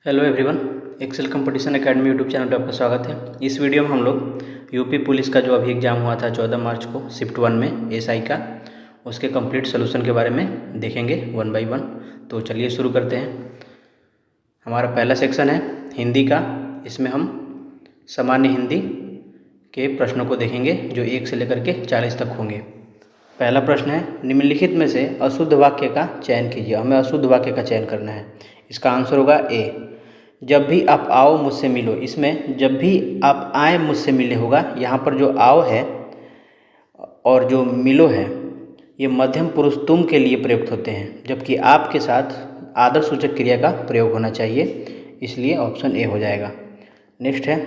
Hello everyone, Excel competition academy YouTube channel पे आपका स्वागत है। इस वीडियो में हम लोग यूपी पुलिस का जो अभी एग्ज़ाम हुआ था 14 मार्च को शिफ्ट 1 में एसआई का, उसके कंप्लीट सोल्यूशन के बारे में देखेंगे वन बाय वन। तो चलिए शुरू करते हैं। हमारा पहला सेक्शन है हिंदी का। इसमें हम सामान्य हिंदी के प्रश्नों को देखेंगे जो 1 से लेकर के 40 तक होंगे। पहला प्रश्न है, निम्नलिखित में से अशुद्ध वाक्य का चयन कीजिए। हमें अशुद्ध वाक्य का चयन करना है। इसका आंसर होगा ए, जब भी आप आओ मुझसे मिलो। इसमें जब भी आप आए मुझसे मिले होगा। यहाँ पर जो आओ है और जो मिलो है ये मध्यम पुरुष तुम के लिए प्रयुक्त होते हैं, जबकि आपके साथ आदर सूचक क्रिया का प्रयोग होना चाहिए, इसलिए ऑप्शन ए हो जाएगा। नेक्स्ट है,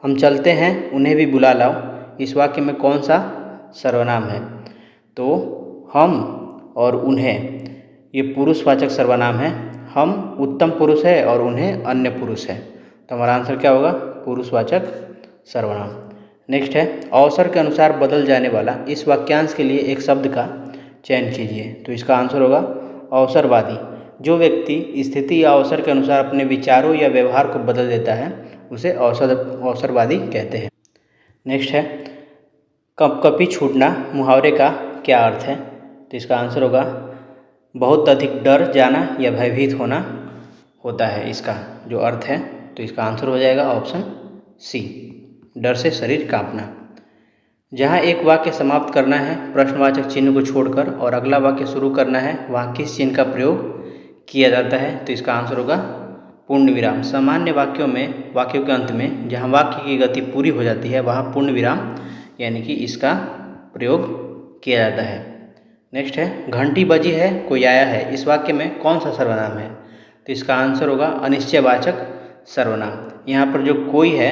हम चलते हैं उन्हें भी बुला लाओ। इस वाक्य में कौन सा सर्वनाम है? तो हम और उन्हें ये पुरुषवाचक सर्वनाम है। हम उत्तम पुरुष है और उन्हें अन्य पुरुष है, तो हमारा आंसर क्या होगा? पुरुषवाचक सर्वनाम। नेक्स्ट है, अवसर के अनुसार बदल जाने वाला इस वाक्यांश के लिए एक शब्द का चयन कीजिए। तो इसका आंसर होगा अवसरवादी। जो व्यक्ति स्थिति या अवसर के अनुसार अपने विचारों या व्यवहार को बदल देता है उसे अवसरवादी कहते हैं। नेक्स्ट है, कपकपी छूटना मुहावरे का क्या अर्थ है? तो इसका आंसर होगा बहुत अधिक डर जाना या भयभीत होना होता है इसका जो अर्थ है। तो इसका आंसर हो जाएगा ऑप्शन सी, डर से शरीर कांपना। जहाँ एक वाक्य समाप्त करना है प्रश्नवाचक चिन्ह को छोड़कर और अगला वाक्य शुरू करना है, वहाँ किस चिन्ह का प्रयोग किया जाता है? तो इसका आंसर होगा पूर्ण विराम। सामान्य वाक्यों के अंत में जहाँ वाक्य की गति पूरी हो जाती है वहाँ पूर्ण विराम यानी कि इसका प्रयोग किया जाता है। नेक्स्ट है, घंटी बजी है कोई आया है। इस वाक्य में कौन सा सर्वनाम है? तो इसका आंसर होगा अनिश्चयवाचक सर्वनाम। यहाँ पर जो कोई है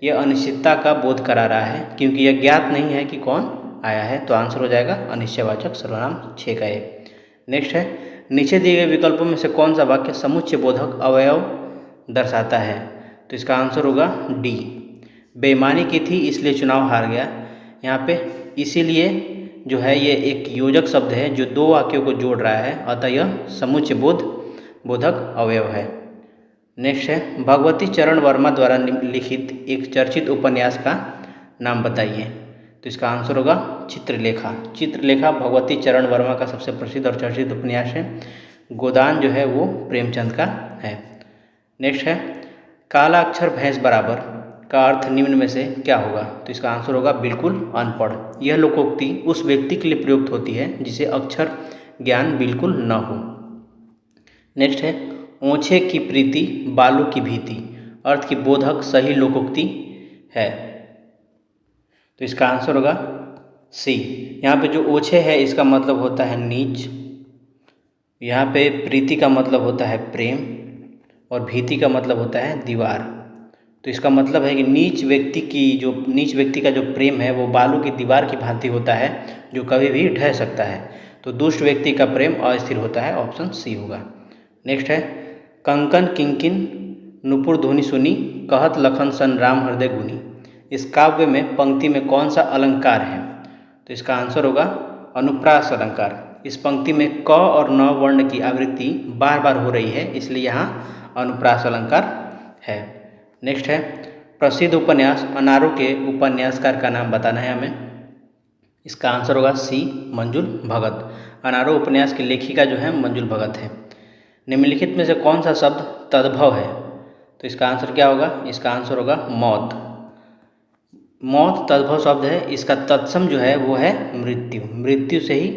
यह अनिश्चितता का बोध करा रहा है क्योंकि यह ज्ञात नहीं है कि कौन आया है, तो आंसर हो जाएगा अनिश्चयवाचक सर्वनाम 6 का ए। नेक्स्ट है, नीचे दिए गए विकल्पों में से कौन सा वाक्य समुच्चय बोधक अवयव दर्शाता है? तो इसका आंसर होगा डी, बेईमानी की थी इसलिए चुनाव हार गया। यहाँ पे इसीलिए जो है ये एक योजक शब्द है जो दो वाक्यों को जोड़ रहा है, अतः यह समुच्चय बोधक अवयव है। नेक्स्ट है, भगवती चरण वर्मा द्वारा लिखित एक चर्चित उपन्यास का नाम बताइए। तो इसका आंसर होगा चित्रलेखा। चित्रलेखा भगवती चरण वर्मा का सबसे प्रसिद्ध और चर्चित उपन्यास है। गोदान जो है वो प्रेमचंद का है। नेक्स्ट है, काला अक्षर भैंस बराबर का अर्थ निम्न में से क्या होगा? तो इसका आंसर होगा बिल्कुल अनपढ़। यह लोकोक्ति उस व्यक्ति के लिए प्रयुक्त होती है जिसे अक्षर ज्ञान बिल्कुल न हो। नेक्स्ट है, ओछे की प्रीति बालू की भीति अर्थ की बोधक सही लोकोक्ति है। तो इसका आंसर होगा सी। यहाँ पे जो ओछे है इसका मतलब होता है नीच, यहाँ पे प्रीति का मतलब होता है प्रेम और भीति का मतलब होता है दीवार। तो इसका मतलब है कि नीच व्यक्ति का जो प्रेम है वो बालू की दीवार की भांति होता है जो कभी भी ढह सकता है। तो दुष्ट व्यक्ति का प्रेम अस्थिर होता है, ऑप्शन सी होगा। नेक्स्ट है, कंकन किंकिन नुपुर धुनि सुनी कहत लखन सन राम हृदय गुनी। इस काव्य में पंक्ति में कौन सा अलंकार है? तो इसका आंसर होगा अनुप्रास अलंकार। इस पंक्ति में क और न वर्ण की आवृत्ति बार बार हो रही है, इसलिए यहाँ अनुप्रास अलंकार है। नेक्स्ट है, प्रसिद्ध उपन्यास अनारों के उपन्यासकार का नाम बताना है हमें। इसका आंसर होगा सी, मंजुल भगत। अनारों उपन्यास की लेखिका जो है मंजुल भगत है। निम्नलिखित में से कौन सा शब्द तद्भव है? तो इसका आंसर क्या होगा? इसका आंसर होगा मौत। मौत तद्भव शब्द है। इसका तत्सम जो है वो है मृत्यु। मृत्यु से ही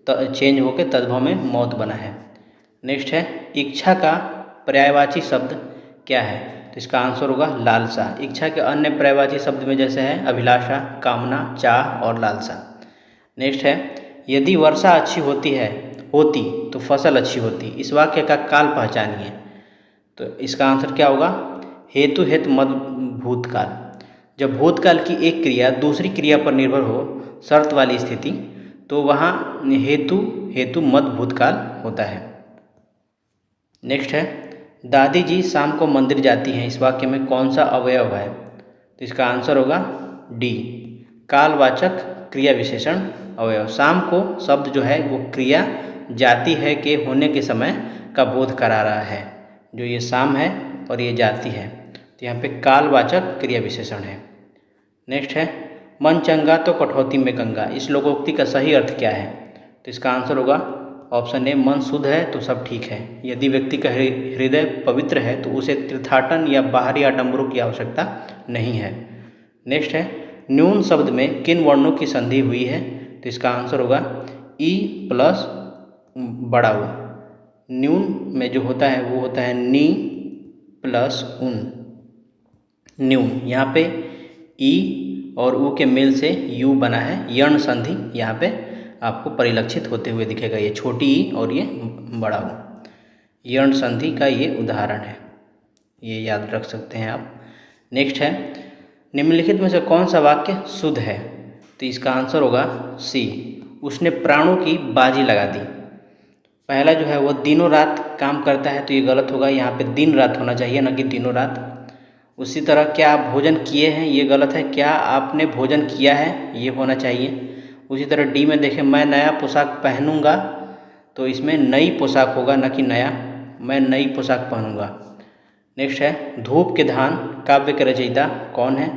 चेंज होकर तद्भव में मौत बना है। नेक्स्ट है, इच्छा का पर्यायवाची शब्द क्या है? तो इसका आंसर होगा लालसा। इच्छा के अन्य पर्यायवाची शब्द में जैसे है अभिलाषा, कामना, चाह और लालसा। नेक्स्ट है, यदि वर्षा अच्छी होती तो फसल अच्छी होती। इस वाक्य का काल पहचानिए। तो इसका आंसर क्या होगा? हेतु मद भूतकाल। जब भूतकाल की एक क्रिया दूसरी क्रिया पर निर्भर हो, शर्त वाली स्थिति, तो वहाँ हेतु मद भूतकाल होता है। नेक्स्ट है, दादी जी शाम को मंदिर जाती हैं। इस वाक्य में कौन सा अवयव है? तो इसका आंसर होगा डी, कालवाचक क्रिया विशेषण अवयव। शाम को शब्द जो है वो क्रिया जाती है के होने के समय का बोध करा रहा है। जो ये शाम है और ये जाति है, तो यहाँ पे कालवाचक क्रिया विशेषण है। नेक्स्ट है मन चंगा तो कठौती में गंगा, इस लोकोक्ति का सही अर्थ क्या है? तो इसका आंसर होगा ऑप्शन ए, मन शुद्ध है तो सब ठीक है। यदि व्यक्ति का हृदय पवित्र है तो उसे तीर्थाटन या बाहरी आडंबरों की आवश्यकता नहीं है। नेक्स्ट है न्यून शब्द में किन वर्णों की संधि हुई है? तो इसका आंसर होगा ई प्लस बड़ा ऊ। न्यून में जो होता है वो होता है नी प्लस उन। न्यून यहाँ पे ई और ऊ के मेल से यू बना है, यर्ण संधि यहाँ पे आपको परिलक्षित होते हुए दिखेगा। ये छोटी ई और ये बड़ा ऊ यर्ण संधि का ये उदाहरण है, ये याद रख सकते हैं आप। नेक्स्ट है निम्नलिखित में से कौन सा वाक्य शुद्ध है? तो इसका आंसर होगा सी, उसने प्राणों की बाजी लगा दी। पहला जो है वो दिनों रात काम करता है, तो ये गलत होगा, यहाँ पे दिन रात होना चाहिए न कि दिनों रात। उसी तरह क्या आप भोजन किए हैं, ये गलत है, क्या आपने भोजन किया है ये होना चाहिए। उसी तरह डी में देखें मैं नया पोशाक पहनूंगा, तो इसमें नई पोशाक होगा न कि नया, मैं नई पोशाक पहनूंगा। नेक्स्ट है धूप के धान काव्य के रचयिता कौन है?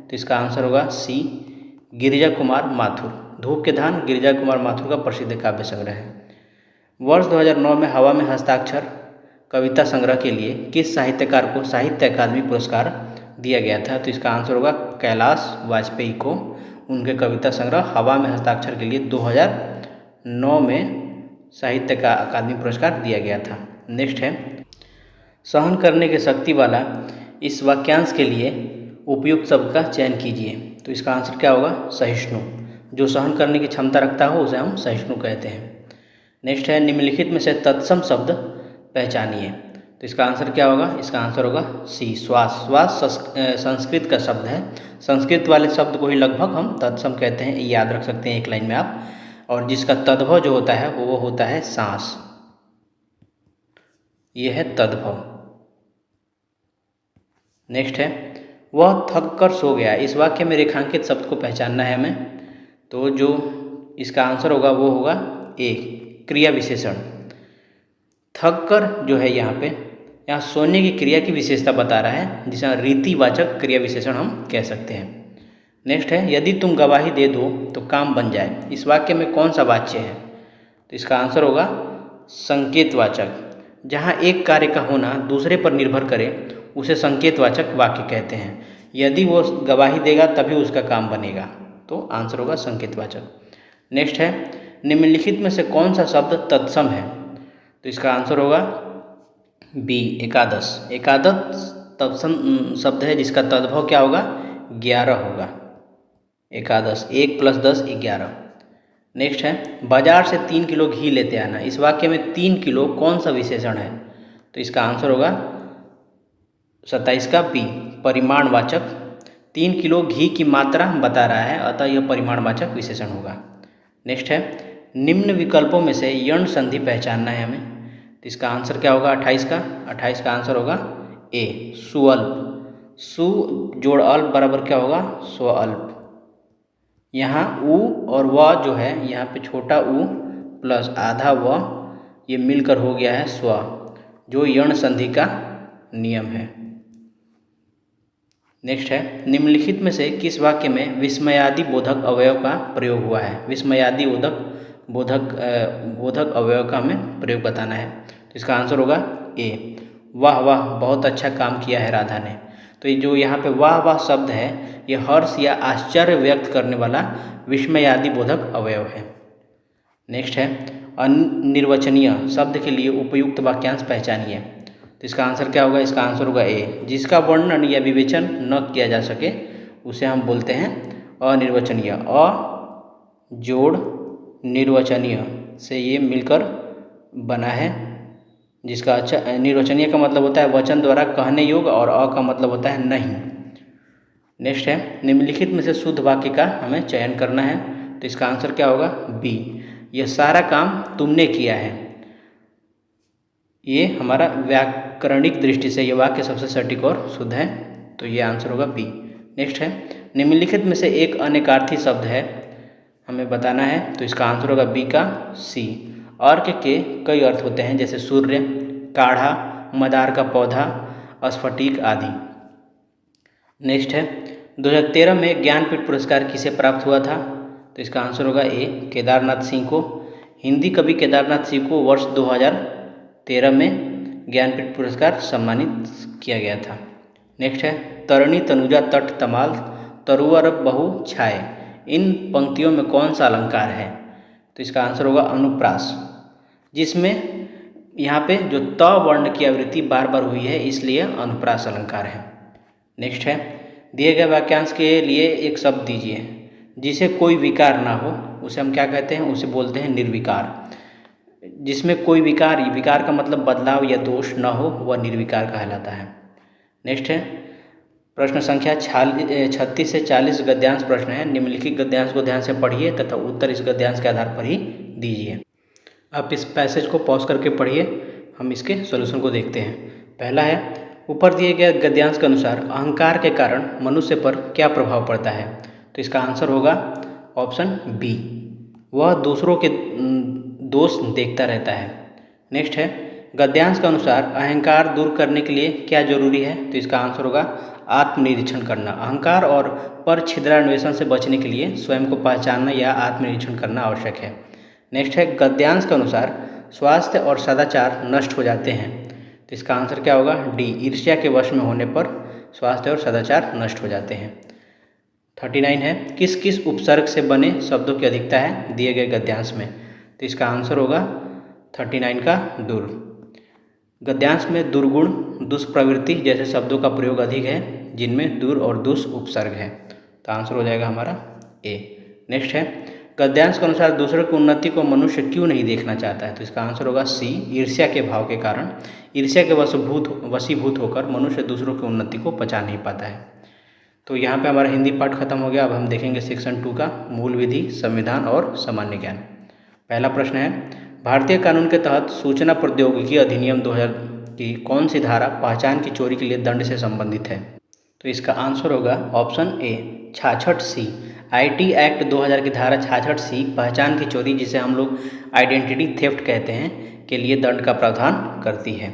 तो इसका आंसर होगा सी, गिरिजा कुमार माथुर। धूप के धान गिरिजा कुमार माथुर का प्रसिद्ध काव्य संग्रह है। वर्ष 2009 में हवा में हस्ताक्षर कविता संग्रह के लिए किस साहित्यकार को साहित्य अकादमी पुरस्कार दिया गया था? तो इसका आंसर होगा कैलाश वाजपेयी को, उनके कविता संग्रह हवा में हस्ताक्षर के लिए 2009 में साहित्य का अकादमी पुरस्कार दिया गया था। नेक्स्ट है सहन करने की शक्ति वाला इस वाक्यांश के लिए उपयुक्त शब्द का चयन कीजिए। तो इसका आंसर क्या होगा? सहिष्णु। जो सहन करने की क्षमता रखता हो उसे हम सहिष्णु कहते हैं। नेक्स्ट है निम्नलिखित में से तत्सम शब्द पहचानिए। तो इसका आंसर क्या होगा? इसका आंसर होगा सी, श्वास। श्वास संस्कृत का शब्द है, संस्कृत वाले शब्द को ही लगभग हम तत्सम कहते हैं, याद रख सकते हैं एक लाइन में आप। और जिसका तद्भव जो होता है वो होता है सांस, ये है तद्भव। नेक्स्ट है वह थक कर सो गया, इस वाक्य में रेखांकित शब्द को पहचानना है हमें। तो जो इसका आंसर होगा वो होगा ए, क्रिया विशेषण। थक कर जो है यहाँ सोने की क्रिया की विशेषता बता रहा है, जिसे रीतिवाचक क्रिया विशेषण हम कह सकते हैं। नेक्स्ट है यदि तुम गवाही दे दो तो काम बन जाए, इस वाक्य में कौन सा वाच्य है? तो इसका आंसर होगा संकेतवाचक। जहाँ एक कार्य का होना दूसरे पर निर्भर करे उसे संकेतवाचक वाक्य कहते हैं। यदि वो गवाही देगा तभी उसका काम बनेगा, तो आंसर होगा संकेतवाचक। नेक्स्ट है निम्नलिखित में से कौन सा शब्द तत्सम है? तो इसका आंसर होगा बी, एकादश। एकादश तत्सम शब्द है जिसका तद्भव क्या होगा? 11 होगा। एकादश 1 + 10 11। नेक्स्ट है बाजार से 3 किलो घी लेते आना, इस वाक्य में 3 किलो कौन सा विशेषण है? तो इसका आंसर होगा 27 का बी, परिमाणवाचक। 3 किलो घी की मात्रा बता रहा है, अतः यह परिमाणवाचक विशेषण होगा। नेक्स्ट है निम्न विकल्पों में से यर्ण संधि पहचानना है हमें। तो इसका आंसर क्या होगा? 28 का आंसर होगा ए, सुअल्प। सु जोड़ अल्प बराबर क्या होगा? स्वअल्प। यहाँ उ और व जो है यहाँ पे छोटा उ प्लस आधा व, ये मिलकर हो गया है स्व, जो यर्ण संधि का नियम है। नेक्स्ट है निम्नलिखित में से किस वाक्य में विस्मयादि बोधक अवयव का प्रयोग हुआ है? विस्मयादि बोधक अवयव का हमें प्रयोग बताना है। तो इसका आंसर होगा ए, वाह वाह बहुत अच्छा काम किया है राधा ने। तो ये जो यहाँ पे वाह वाह शब्द है ये हर्ष या आश्चर्य व्यक्त करने वाला विस्मयादि बोधक अवयव है। नेक्स्ट है अनिर्वचनीय शब्द के लिए उपयुक्त वाक्यांश पहचानिए। तो इसका आंसर क्या होगा? इसका आंसर होगा ए, जिसका वर्णन या विवेचन न किया जा सके उसे हम बोलते हैं अनिर्वचनीय। अ जोड़ निर्वचनीय से ये मिलकर बना है, जिसका अच्छा निर्वचनीय का मतलब होता है वचन द्वारा कहने योग्य और अ का मतलब होता है नहीं। नेक्स्ट है निम्नलिखित में से शुद्ध वाक्य का हमें चयन करना है। तो इसका आंसर क्या होगा? बी, यह सारा काम तुमने किया है। ये हमारा व्याकरणिक दृष्टि से ये वाक्य सबसे सटीक और शुद्ध है, तो ये आंसर होगा बी। नेक्स्ट है निम्नलिखित में से एक अनेकार्थी शब्द है, हमें बताना है। तो इसका आंसर होगा बी का सी। अर्क के कई अर्थ होते हैं, जैसे सूर्य, काढ़ा, मदार का पौधा, स्फटिक आदि। नेक्स्ट है 2013 में ज्ञानपीठ पुरस्कार किसे प्राप्त हुआ था? तो इसका आंसर होगा ए केदारनाथ सिंह को। हिंदी कवि केदारनाथ सिंह को वर्ष 2013 में ज्ञानपीठ पुरस्कार सम्मानित किया गया था। नेक्स्ट है तरणी तनुजा तट तमाल तरुवर बहु छाए, इन पंक्तियों में कौन सा अलंकार है? तो इसका आंसर होगा अनुप्रास, जिसमें यहाँ पे जो त वर्ण की आवृत्ति बार बार हुई है इसलिए अनुप्रास अलंकार है। नेक्स्ट है दिए गए वाक्यांश के लिए एक शब्द दीजिए जिसे कोई विकार ना हो, उसे हम क्या कहते हैं? उसे बोलते हैं निर्विकार। जिसमें कोई विकार का मतलब बदलाव या दोष न हो वह निर्विकार कहलाता है। नेक्स्ट है प्रश्न संख्या 36 से 40 गद्यांश प्रश्न है। निम्नलिखित गद्यांश को ध्यान से पढ़िए तथा उत्तर इस गद्यांश के आधार पर ही दीजिए। आप इस पैसेज को पॉज करके पढ़िए, हम इसके सॉल्यूशन को देखते हैं। पहला है ऊपर दिए गए गद्यांश के अनुसार अहंकार के कारण मनुष्य पर क्या प्रभाव पड़ता है? तो इसका आंसर होगा ऑप्शन बी, वह दूसरों के दोष देखता रहता है। नेक्स्ट है गद्यांश के अनुसार अहंकार दूर करने के लिए क्या जरूरी है? तो इसका आंसर होगा आत्मनिरीक्षण करना। अहंकार और पर छिद्रान्वेषण से बचने के लिए स्वयं को पहचानना या आत्मनिरीक्षण करना आवश्यक है। नेक्स्ट है गद्यांश के अनुसार स्वास्थ्य और सदाचार नष्ट हो जाते हैं। तो इसका आंसर क्या होगा? डी, ईर्ष्या के वश में होने पर स्वास्थ्य और सदाचार नष्ट हो जाते हैं। 39 है किस किस उपसर्ग से बने शब्दों की अधिकता है दिए गए गद्यांश में? तो इसका आंसर होगा 39 का दुर। गद्यांश में दुर्गुण दुष्प्रवृत्ति जैसे शब्दों का प्रयोग अधिक है जिनमें दुर और दुष उपसर्ग है। तो आंसर हो जाएगा हमारा ए। नेक्स्ट है गद्यांश के अनुसार दूसरों की उन्नति को मनुष्य क्यों नहीं देखना चाहता है? तो इसका आंसर होगा सी, ईर्ष्या के भाव के कारण। ईर्ष्या के वशीभूत होकर मनुष्य दूसरों की उन्नति को पचा नहीं पाता है। तो यहाँ पे हमारा हिंदी पाठ खत्म हो गया। अब हम देखेंगे सेक्शन 2 का मूल विधि, संविधान और सामान्य ज्ञान। पहला प्रश्न है भारतीय कानून के तहत सूचना प्रौद्योगिकी अधिनियम 2000 की कौन सी धारा पहचान की चोरी के लिए दंड से संबंधित है? तो इसका आंसर होगा option A 66 C. IT act 2000 की धारा 66 सी पहचान की चोरी, जिसे हम लोग आइडेंटिटी थेफ्ट कहते हैं, के लिए दंड का प्रावधान करती है।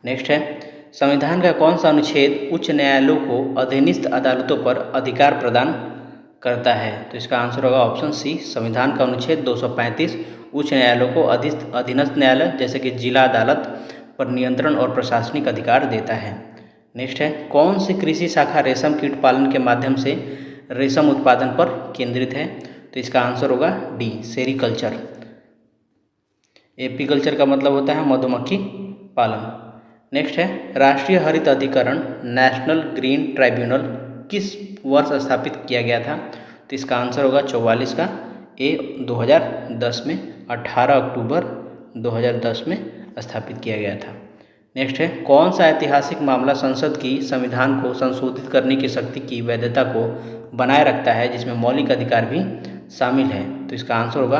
नेक्स्ट है संविधान का कौन सा अनुच्छेद उच्च न्यायालयों को अधीनस्थ अदालतों पर अधिकार प्रदान करता है? तो इसका आंसर होगा ऑप्शन सी, संविधान का अनुच्छेद 235 उच्च न्यायालयों को अधीनस्थ न्यायालय जैसे कि जिला अदालत पर नियंत्रण और प्रशासनिक अधिकार देता है। नेक्स्ट है कौन सी कृषि शाखा रेशम कीट पालन के माध्यम से रेशम उत्पादन पर केंद्रित है? तो इसका आंसर होगा डी, सेरीकल्चर। एपीकल्चर का मतलब होता है मधुमक्खी पालन। नेक्स्ट है राष्ट्रीय हरित अधिकरण नेशनल ग्रीन ट्राइब्यूनल किस वर्ष स्थापित किया गया था? तो इसका आंसर होगा 44 का ए 2010 में 18 अक्टूबर 2010 में स्थापित किया गया था। नेक्स्ट है कौन सा ऐतिहासिक मामला संसद की संविधान को संशोधित करने की शक्ति की वैधता को बनाए रखता है जिसमें मौलिक अधिकार भी शामिल है? तो इसका आंसर होगा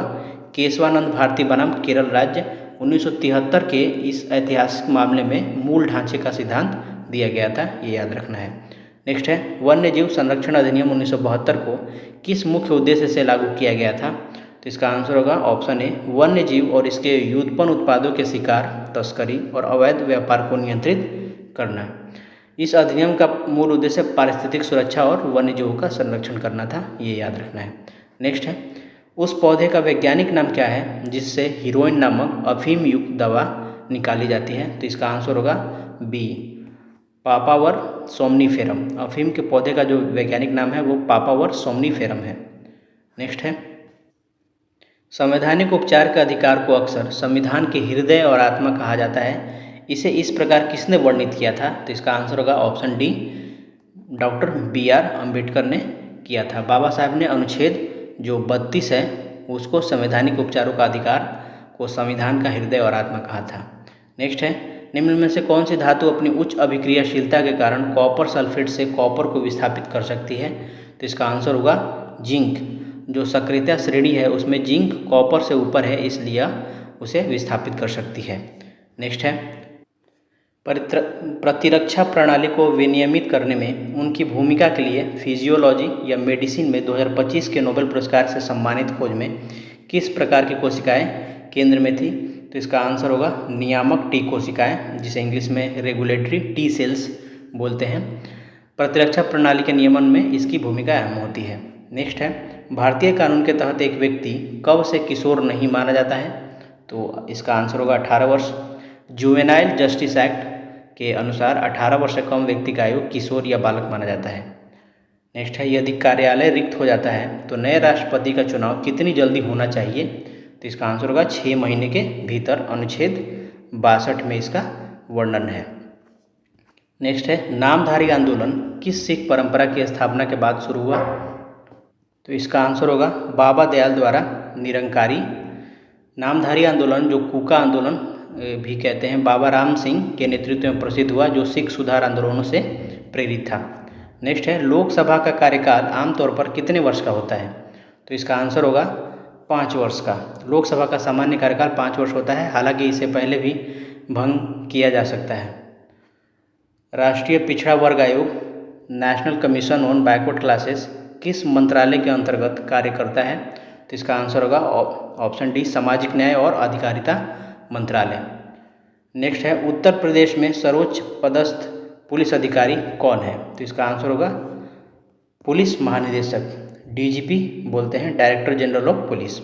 केशवानंद भारती बनाम केरल राज्य 1973 के इस ऐतिहासिक मामले में मूल ढांचे का सिद्धांत दिया गया था, ये याद रखना है। नेक्स्ट है वन्यजीव संरक्षण अधिनियम 1972 को किस मुख्य उद्देश्य से लागू किया गया था? तो इसका आंसर होगा ऑप्शन ए, वन्यजीव और इसके व्युत्पन्न उत्पादों के शिकार, तस्करी और अवैध व्यापार को नियंत्रित करना। इस अधिनियम का मूल उद्देश्य पारिस्थितिक सुरक्षा और वन्यजीवों का संरक्षण करना था, ये याद रखना है। नेक्स्ट है उस पौधे का वैज्ञानिक नाम क्या है जिससे हीरोइन नामक अफीम युक्त दवा निकाली जाती है? तो इसका आंसर होगा बी, पापावर सोमनीफेरम। अफीम के पौधे का जो वैज्ञानिक नाम है वो पापावर सोमनीफेरम है। नेक्स्ट है संवैधानिक उपचार के अधिकार को अक्सर संविधान के हृदय और आत्मा कहा जाता है, इसे इस प्रकार किसने वर्णित किया था? तो इसका आंसर होगा option D, doctor BR Ambedkar ने किया था। बाबा साहब ने अनुच्छेद जो 32 है उसको संवैधानिक उपचारों का अधिकार को संविधान का हृदय और आत्मा कहा था। नेक्स्ट है निम्न में से कौन सी धातु अपनी उच्च अभिक्रियाशीलता के कारण कॉपर सल्फेट से कॉपर को विस्थापित कर सकती है? तो इसका आंसर होगा जिंक। जो सक्रियता श्रेणी है उसमें जिंक कॉपर से ऊपर है, इसलिए उसे विस्थापित कर सकती है। नेक्स्ट है प्रतिरक्षा प्रणाली को विनियमित करने में उनकी भूमिका के लिए फिजियोलॉजी या मेडिसिन में 2025 के नोबेल पुरस्कार से सम्मानित खोज में किस प्रकार की कोशिकाएं केंद्र में थी? तो इसका आंसर होगा नियामक टी कोशिकाएं, जिसे इंग्लिश में रेगुलेटरी टी सेल्स बोलते हैं। प्रतिरक्षा प्रणाली के नियमन में इसकी भूमिका अहम होती है। नेक्स्ट है, भारतीय कानून के तहत एक व्यक्ति कब से किशोर नहीं माना जाता है? तो इसका आंसर होगा 18 वर्ष। जुवेनाइल जस्टिस एक्ट के अनुसार 18 वर्ष से कम व्यक्ति का आयु किशोर या बालक माना जाता है। नेक्स्ट है, यदि कार्यालय रिक्त हो जाता है तो नए राष्ट्रपति का चुनाव कितनी जल्दी होना चाहिए? तो इसका आंसर होगा 6 महीने के भीतर। अनुच्छेद 62 में इसका वर्णन है। नेक्स्ट है, नामधारी आंदोलन किस सिख परंपरा की स्थापना के बाद शुरू हुआ? तो इसका आंसर होगा बाबा दयाल द्वारा निरंकारी। नामधारी आंदोलन, जो कूका आंदोलन भी कहते हैं, बाबा राम सिंह के नेतृत्व में प्रसिद्ध हुआ, जो सिख सुधार आंदोलनों से प्रेरित था। नेक्स्ट है, लोकसभा का कार्यकाल आमतौर पर कितने वर्ष का होता है? तो इसका आंसर होगा 5 वर्ष का। लोकसभा का सामान्य कार्यकाल 5 वर्ष होता है, हालांकि इसे पहले भी भंग किया जा सकता है। राष्ट्रीय पिछड़ा वर्ग आयोग, national commission on backward classes, किस मंत्रालय के अंतर्गत कार्य करता है? तो इसका आंसर होगा ऑप्शन डी, सामाजिक न्याय और अधिकारिता मंत्रालय। नेक्स्ट है, उत्तर प्रदेश में सर्वोच्च पदस्थ पुलिस अधिकारी कौन है? तो इसका आंसर होगा पुलिस महानिदेशक, डीजीपी बोलते हैं, director general of police.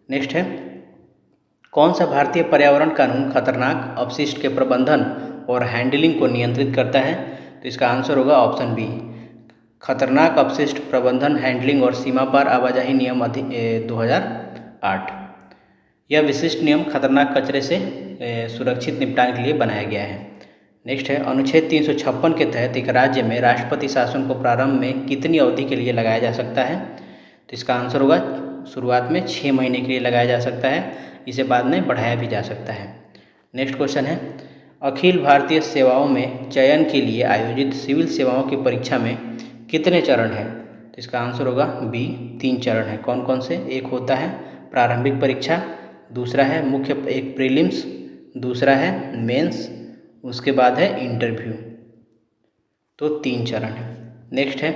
Next है, कौन सा भारतीय पर्यावरण कानून खतरनाक अपशिष्ट के प्रबंधन और हैंडलिंग को नियंत्रित करता है? तो इसका आंसर होगा ऑप्शन बी, खतरनाक अपशिष्ट प्रबंधन, हैंडलिंग और सीमा पार आवाजाही नियम 2008। यह विशिष्ट नियम खतरनाक कचरे से सुरक्षित निपटान के लिए बनाया गया है। नेक्स्ट है, अनुच्छेद 356 के तहत एक राज्य में राष्ट्रपति शासन को प्रारंभ में कितनी अवधि के लिए लगाया जा सकता है? तो इसका आंसर होगा शुरुआत में 6 महीने के लिए लगाया जा सकता है, इसे बाद में बढ़ाया भी जा सकता है। नेक्स्ट क्वेश्चन है, अखिल भारतीय सेवाओं में चयन के लिए आयोजित सिविल सेवाओं की परीक्षा में कितने चरण हैं? तो इसका आंसर होगा बी, 3 चरण हैं। कौन कौन से? एक होता है प्रारंभिक परीक्षा, दूसरा है मुख्य एक प्रीलिम्स, दूसरा है मेंस, उसके बाद है इंटरव्यू। तो 3 चरण है। नेक्स्ट है,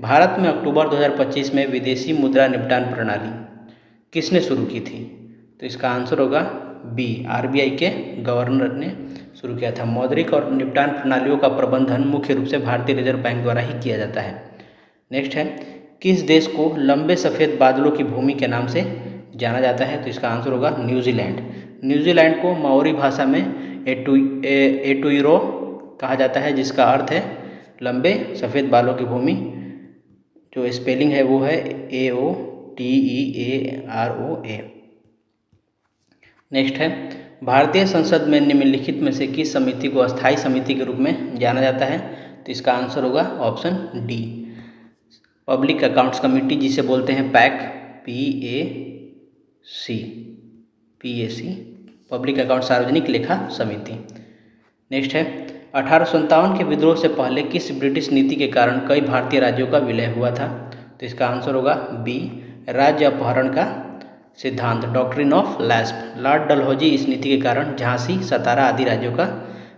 भारत में अक्टूबर 2025 में विदेशी मुद्रा निपटान प्रणाली किसने शुरू की थी? तो इसका आंसर होगा बी, आरबीआई के गवर्नर ने शुरू किया था। मौद्रिक और निपटान प्रणालियों का प्रबंधन मुख्य रूप से भारतीय रिजर्व बैंक द्वारा ही किया जाता है। नेक्स्ट है, किस देश को लंबे सफ़ेद बादलों की भूमि के नाम से जाना जाता है? तो इसका आंसर होगा न्यूजीलैंड। न्यूजीलैंड को माओरी भाषा में एटुइरो कहा जाता है, जिसका अर्थ है लंबे सफ़ेद बालों की भूमि। जो स्पेलिंग है वो है AOTEAROA। नेक्स्ट है, भारतीय संसद में निम्नलिखित में से किस समिति को अस्थायी समिति के रूप में जाना जाता है? तो इसका आंसर होगा option D, public accounts committee, जिसे बोलते हैं पैक, PAC, पब्लिक अकाउंट सार्वजनिक लेखा समिति। नेक्स्ट है, 1857 के विद्रोह से पहले किस ब्रिटिश नीति के कारण कई भारतीय राज्यों का विलय हुआ था? तो इसका आंसर होगा बी, राज्य अपहरण का सिद्धांत, डॉक्ट्रिन ऑफ लैस्प। लॉर्ड डलहौजी इस नीति के कारण झांसी, सतारा आदि राज्यों का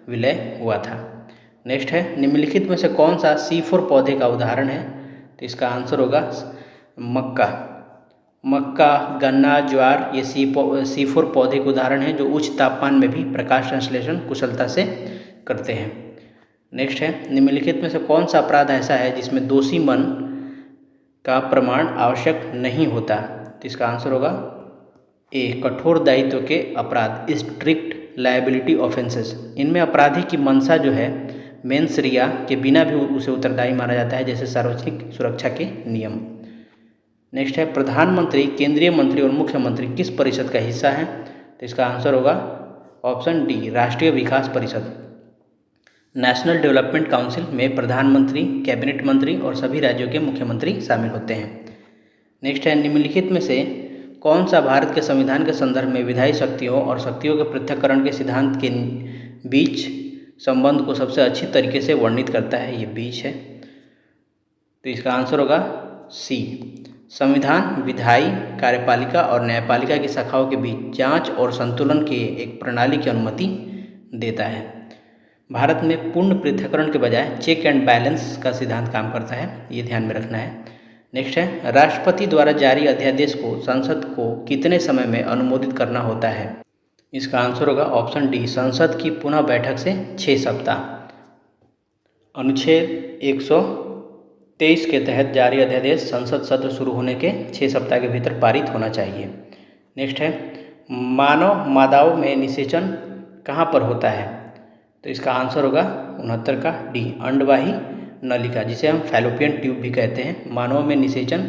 विलय हुआ था। नेक्स्ट है, निम्नलिखित में से कौन सा C4 पौधे का उदाहरण है? तो इसका आंसर होगा मक्का, गन्ना, ज्वार, ये C4 पौधे के उदाहरण हैं, जो उच्च तापमान में भी प्रकाश संश्लेषण कुशलता से करते हैं। नेक्स्ट है, निम्नलिखित में से कौन सा अपराध ऐसा है जिसमें दोषी मन का प्रमाण आवश्यक नहीं होता? तो इसका आंसर होगा ए, कठोर दायित्व के अपराध, स्ट्रिक्ट लायबिलिटी ऑफेंसेस। इनमें अपराधी की मंशा जो है मेंस रिया के बिना भी उसे उत्तरदायी माना जाता है, जैसे सार्वजनिक सुरक्षा के नियम। नेक्स्ट है, प्रधानमंत्री, केंद्रीय मंत्री और मुख्यमंत्री किस परिषद का हिस्सा है? तो इसका आंसर होगा ऑप्शन डी, राष्ट्रीय विकास परिषद। नेशनल डेवलपमेंट काउंसिल में प्रधानमंत्री, कैबिनेट मंत्री और सभी राज्यों के मुख्यमंत्री शामिल होते हैं। नेक्स्ट है, निम्नलिखित में से कौन सा भारत के संविधान के संदर्भ में विधायी शक्तियों और शक्तियों के पृथक्करण के सिद्धांत के बीच संबंध को सबसे अच्छी तरीके से वर्णित करता है? ये बीच है। तो इसका आंसर होगा सी, संविधान विधायी, कार्यपालिका और न्यायपालिका की शाखाओं के बीच जांच और संतुलन के एक प्रणाली की अनुमति देता है। भारत में पूर्ण पृथक्करण के बजाय चेक एंड बैलेंस का सिद्धांत काम करता है, ये ध्यान में रखना है। नेक्स्ट है, राष्ट्रपति द्वारा जारी अध्यादेश को संसद को कितने समय में अनुमोदित करना होता है? इसका आंसर होगा ऑप्शन डी, संसद की पुनः बैठक से 6 सप्ताह। अनुच्छेद 123 के तहत जारी अध्यादेश संसद सत्र शुरू होने के 6 सप्ताह के भीतर पारित होना चाहिए। नेक्स्ट है, मानव मादाओं में निषेचन कहाँ पर होता है? तो इसका आंसर होगा 69 का डी, अंडवाही नलिका, जिसे हम फैलोपियन ट्यूब भी कहते हैं। मानव में निषेचन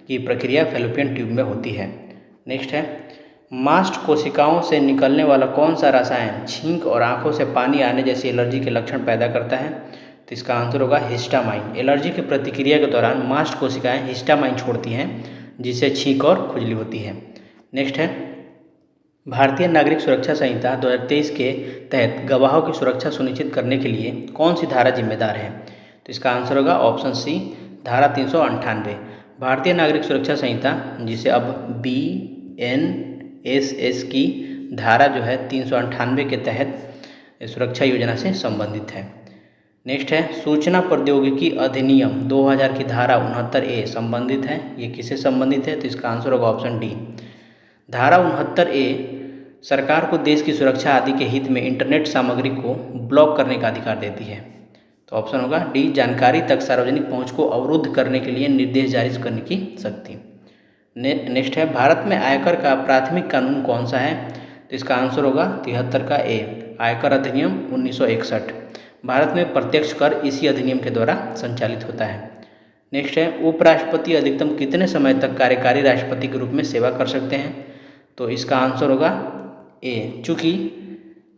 की प्रक्रिया फैलोपियन ट्यूब में होती है। नेक्स्ट है, मास्ट कोशिकाओं से निकलने वाला कौन सा रसायन छींक और आंखों से पानी आने जैसी एलर्जी के लक्षण पैदा करता है? तो इसका आंसर होगा हिस्टामाइन। एलर्जी की प्रतिक्रिया के दौरान मास्ट कोशिकाएं हिस्टामाइन छोड़ती हैं, जिससे छींक और खुजली होती है। नेक्स्ट है, भारतीय नागरिक सुरक्षा संहिता 2023 के तहत गवाहों की सुरक्षा सुनिश्चित करने के लिए कौन सी धारा जिम्मेदार है? तो इसका आंसर होगा ऑप्शन सी, धारा 398। भारतीय नागरिक सुरक्षा संहिता, जिसे अब BNSS की धारा जो है 398 के तहत सुरक्षा योजना से संबंधित है। नेक्स्ट है, सूचना प्रौद्योगिकी अधिनियम 2000 की धारा 69A संबंधित है। ये किससे संबंधित है? तो इसका आंसर होगा ऑप्शन डी। धारा 69A सरकार को देश की सुरक्षा आदि के हित में इंटरनेट सामग्री को ब्लॉक करने का अधिकार देती है। तो ऑप्शन होगा डी, जानकारी तक सार्वजनिक पहुंच को अवरुद्ध करने के लिए निर्देश जारी करने की शक्ति। नेक्स्ट है, भारत में आयकर का प्राथमिक कानून कौन सा है? तो इसका आंसर होगा 73 का ए, आयकर अधिनियम 1961। भारत में प्रत्यक्ष कर इसी अधिनियम के द्वारा संचालित होता है। नेक्स्ट है, उपराष्ट्रपति अधिकतम कितने समय तक कार्यकारी राष्ट्रपति के रूप में सेवा कर सकते हैं? तो इसका आंसर होगा ए, चूँकि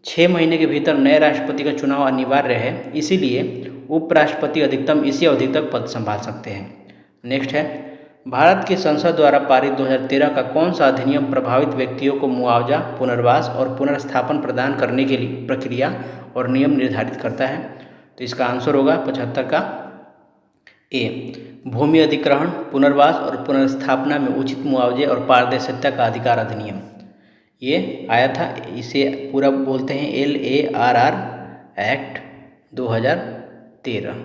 6 महीने के भीतर नए राष्ट्रपति का चुनाव अनिवार्य है, इसीलिए उपराष्ट्रपति अधिकतम इसी अवधि तक पद संभाल सकते हैं। नेक्स्ट है, भारत की संसद द्वारा पारित 2013 का कौन सा अधिनियम प्रभावित व्यक्तियों को मुआवजा, पुनर्वास और पुनर्स्थापन प्रदान करने के लिए प्रक्रिया और नियम निर्धारित करता है? तो इसका आंसर होगा 75 का ए, भूमि अधिग्रहण, पुनर्वास और पुनर्स्थापना में उचित मुआवजे और पारदर्शिता का अधिकार अधिनियम। ये आया था, इसे पूरा बोलते हैं LARR एक्ट 2013।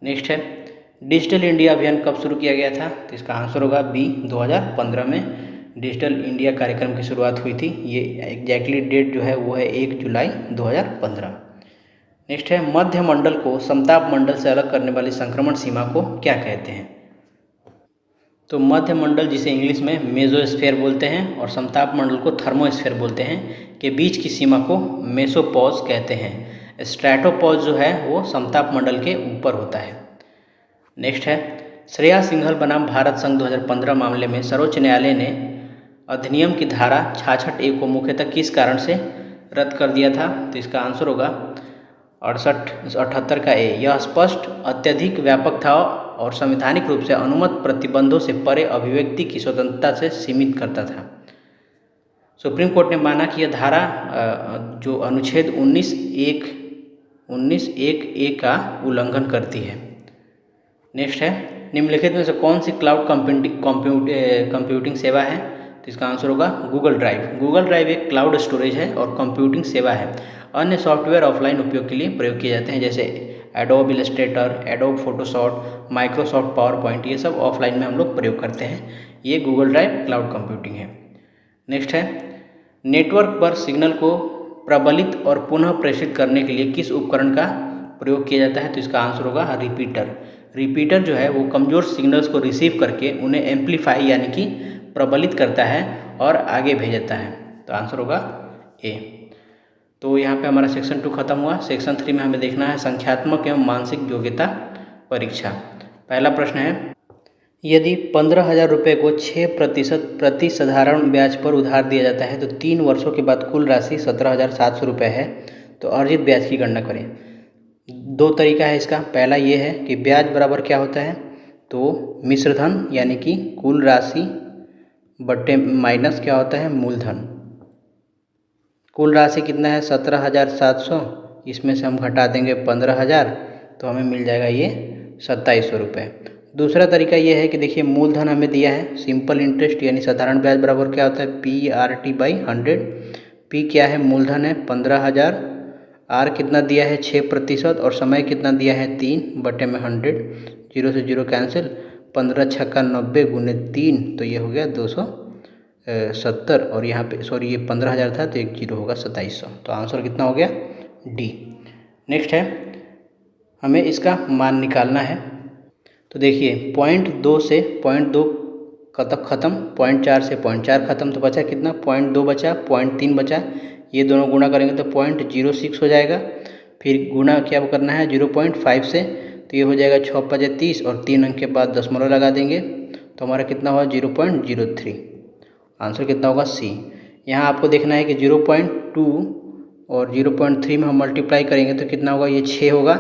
नेक्स्ट है, डिजिटल इंडिया अभियान कब शुरू किया गया था? तो इसका आंसर होगा बी, 2015 में डिजिटल इंडिया कार्यक्रम की शुरुआत हुई थी। ये एग्जैक्टली डेट जो है वो है 1 जुलाई 2015। नेक्स्ट है, मध्य मंडल को समताप मंडल से अलग करने वाली संक्रमण सीमा को क्या कहते हैं? तो मध्य मंडल, जिसे इंग्लिश में मेसोस्फीयर बोलते हैं, और समताप मंडल को थर्मोस्फीयर बोलते हैं, के बीच की सीमा को मेसोपॉज कहते हैं। स्ट्रैटोपॉज जो है वो समताप मंडल के ऊपर होता है। नेक्स्ट है, श्रेया सिंघल बनाम भारत संघ 2015 मामले में सर्वोच्च न्यायालय ने अधिनियम की धारा 66A को मुख्यतः किस कारण से रद्द कर दिया था? तो इसका आंसर होगा 78 का ए, यह स्पष्ट, अत्यधिक व्यापक था और संवैधानिक रूप से अनुमत प्रतिबंधों से परे अभिव्यक्ति की स्वतंत्रता से सीमित करता था। सुप्रीम कोर्ट ने माना कि यह धारा जो अनुच्छेद 19(1)(a) का उल्लंघन करती है। नेक्स्ट है, निम्नलिखित में से कौन सी क्लाउड कंप्यूटिंग सेवा है? तो इसका आंसर होगा गूगल ड्राइव। गूगल ड्राइव एक क्लाउड स्टोरेज है और कंप्यूटिंग सेवा है। अन्य सॉफ्टवेयर ऑफलाइन उपयोग के लिए प्रयोग किए जाते हैं, जैसे adobe Illustrator, adobe Photoshop, Microsoft power point, ये सब ऑफलाइन में हम लोग प्रयोग करते हैं। ये गूगल ड्राइव क्लाउड कंप्यूटिंग है। नेक्स्ट है, नेटवर्क पर सिग्नल को प्रबलित और पुनः प्रेषित करने के लिए किस उपकरण का प्रयोग किया जाता है? तो इसका आंसर होगा रिपीटर। रिपीटर जो है वो कमज़ोर सिग्नल्स को रिसीव करके उन्हें एम्पलीफाई यानी कि प्रबलित करता है और आगे भेजता है। तो आंसर होगा ए। तो यहाँ पे हमारा सेक्शन 2 खत्म हुआ। सेक्शन 3 में हमें देखना है संख्यात्मक एवं मानसिक योग्यता परीक्षा। पहला प्रश्न है, यदि 15,000 रुपये को 6% प्रति साधारण ब्याज पर उधार दिया जाता है तो 3 वर्षों के बाद कुल राशि 17,700 रुपये है, तो अर्जित ब्याज की गणना करें। 2 तरीका है इसका। पहला ये है कि ब्याज बराबर क्या होता है, तो मिश्रधन यानी कि कुल राशि बट्टे माइनस क्या होता है, मूलधन। कुल राशि कितना है 17,700, इसमें से हम घटा देंगे 15,000 तो हमें मिल जाएगा ये 2,700 रुपये। दूसरा तरीका ये है कि देखिए मूलधन हमें दिया है, सिंपल इंटरेस्ट यानी साधारण ब्याज बराबर क्या होता है, PRT/100। P क्या है, मूलधन है 15,000, R कितना दिया है 6% और समय कितना दिया है 3/100, 0 से 0 कैंसिल, 15 छक्का 90 गुने 3 तो ये हो गया 200 70 और यहाँ पे सॉरी ये 15,000 था तो एक जीरो होगा 2700। तो आंसर कितना हो गया डी। नेक्स्ट है हमें इसका मान निकालना है। तो देखिए 0.2 से 0.2 तक ख़त्म, 0.4 से 0.4 ख़त्म, तो बचा कितना 0.2 बचा, 0.3 बचा, ये दोनों गुणा करेंगे तो 0.06 हो जाएगा। फिर गुणा क्या करना है 0.5 से, तो ये हो जाएगा 6 5 30 और 3 अंक के बाद दशमलव लगा देंगे तो हमारा कितना हुआ 0.03। आंसर कितना होगा सी। यहाँ आपको देखना है कि 0.2 और 0.3 में हम मल्टीप्लाई करेंगे तो कितना होगा, ये 6 होगा,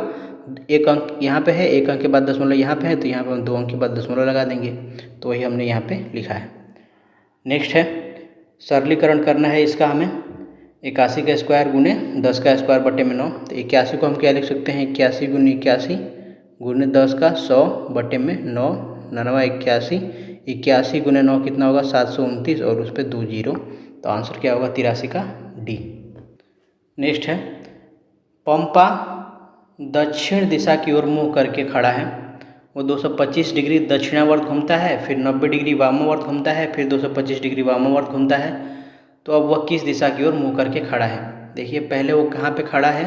एक अंक यहाँ पे है, एक अंक के बाद दशमलव यहाँ पे है, तो यहाँ पे हम 2 अंक के बाद दशमलव लगा देंगे, तो वही हमने यहाँ पे लिखा है। नेक्स्ट है सरलीकरण करना है इसका हमें, 81 का स्क्वायर गुने 10 का स्क्वायर बटे में 9, तो 81 को हम क्या लिख सकते हैं 81 गुने 81 गुने 10 का 100 बटे में 9, 9 81, 81 गुने 9 कितना होगा 729 और उस पर 2 जीरो, तो आंसर क्या होगा 83 का डी। नेक्स्ट है पंपा दक्षिण दिशा की ओर मुँह करके खड़ा है, वो 225 डिग्री दक्षिणावर्त घूमता है, फिर 90 डिग्री वामावर्त घूमता है, फिर 225 डिग्री वामावर्त घूमता है। तो अब वह किस दिशा की ओर मुँह करके खड़ा है। देखिए पहले वो कहाँ पे खड़ा है,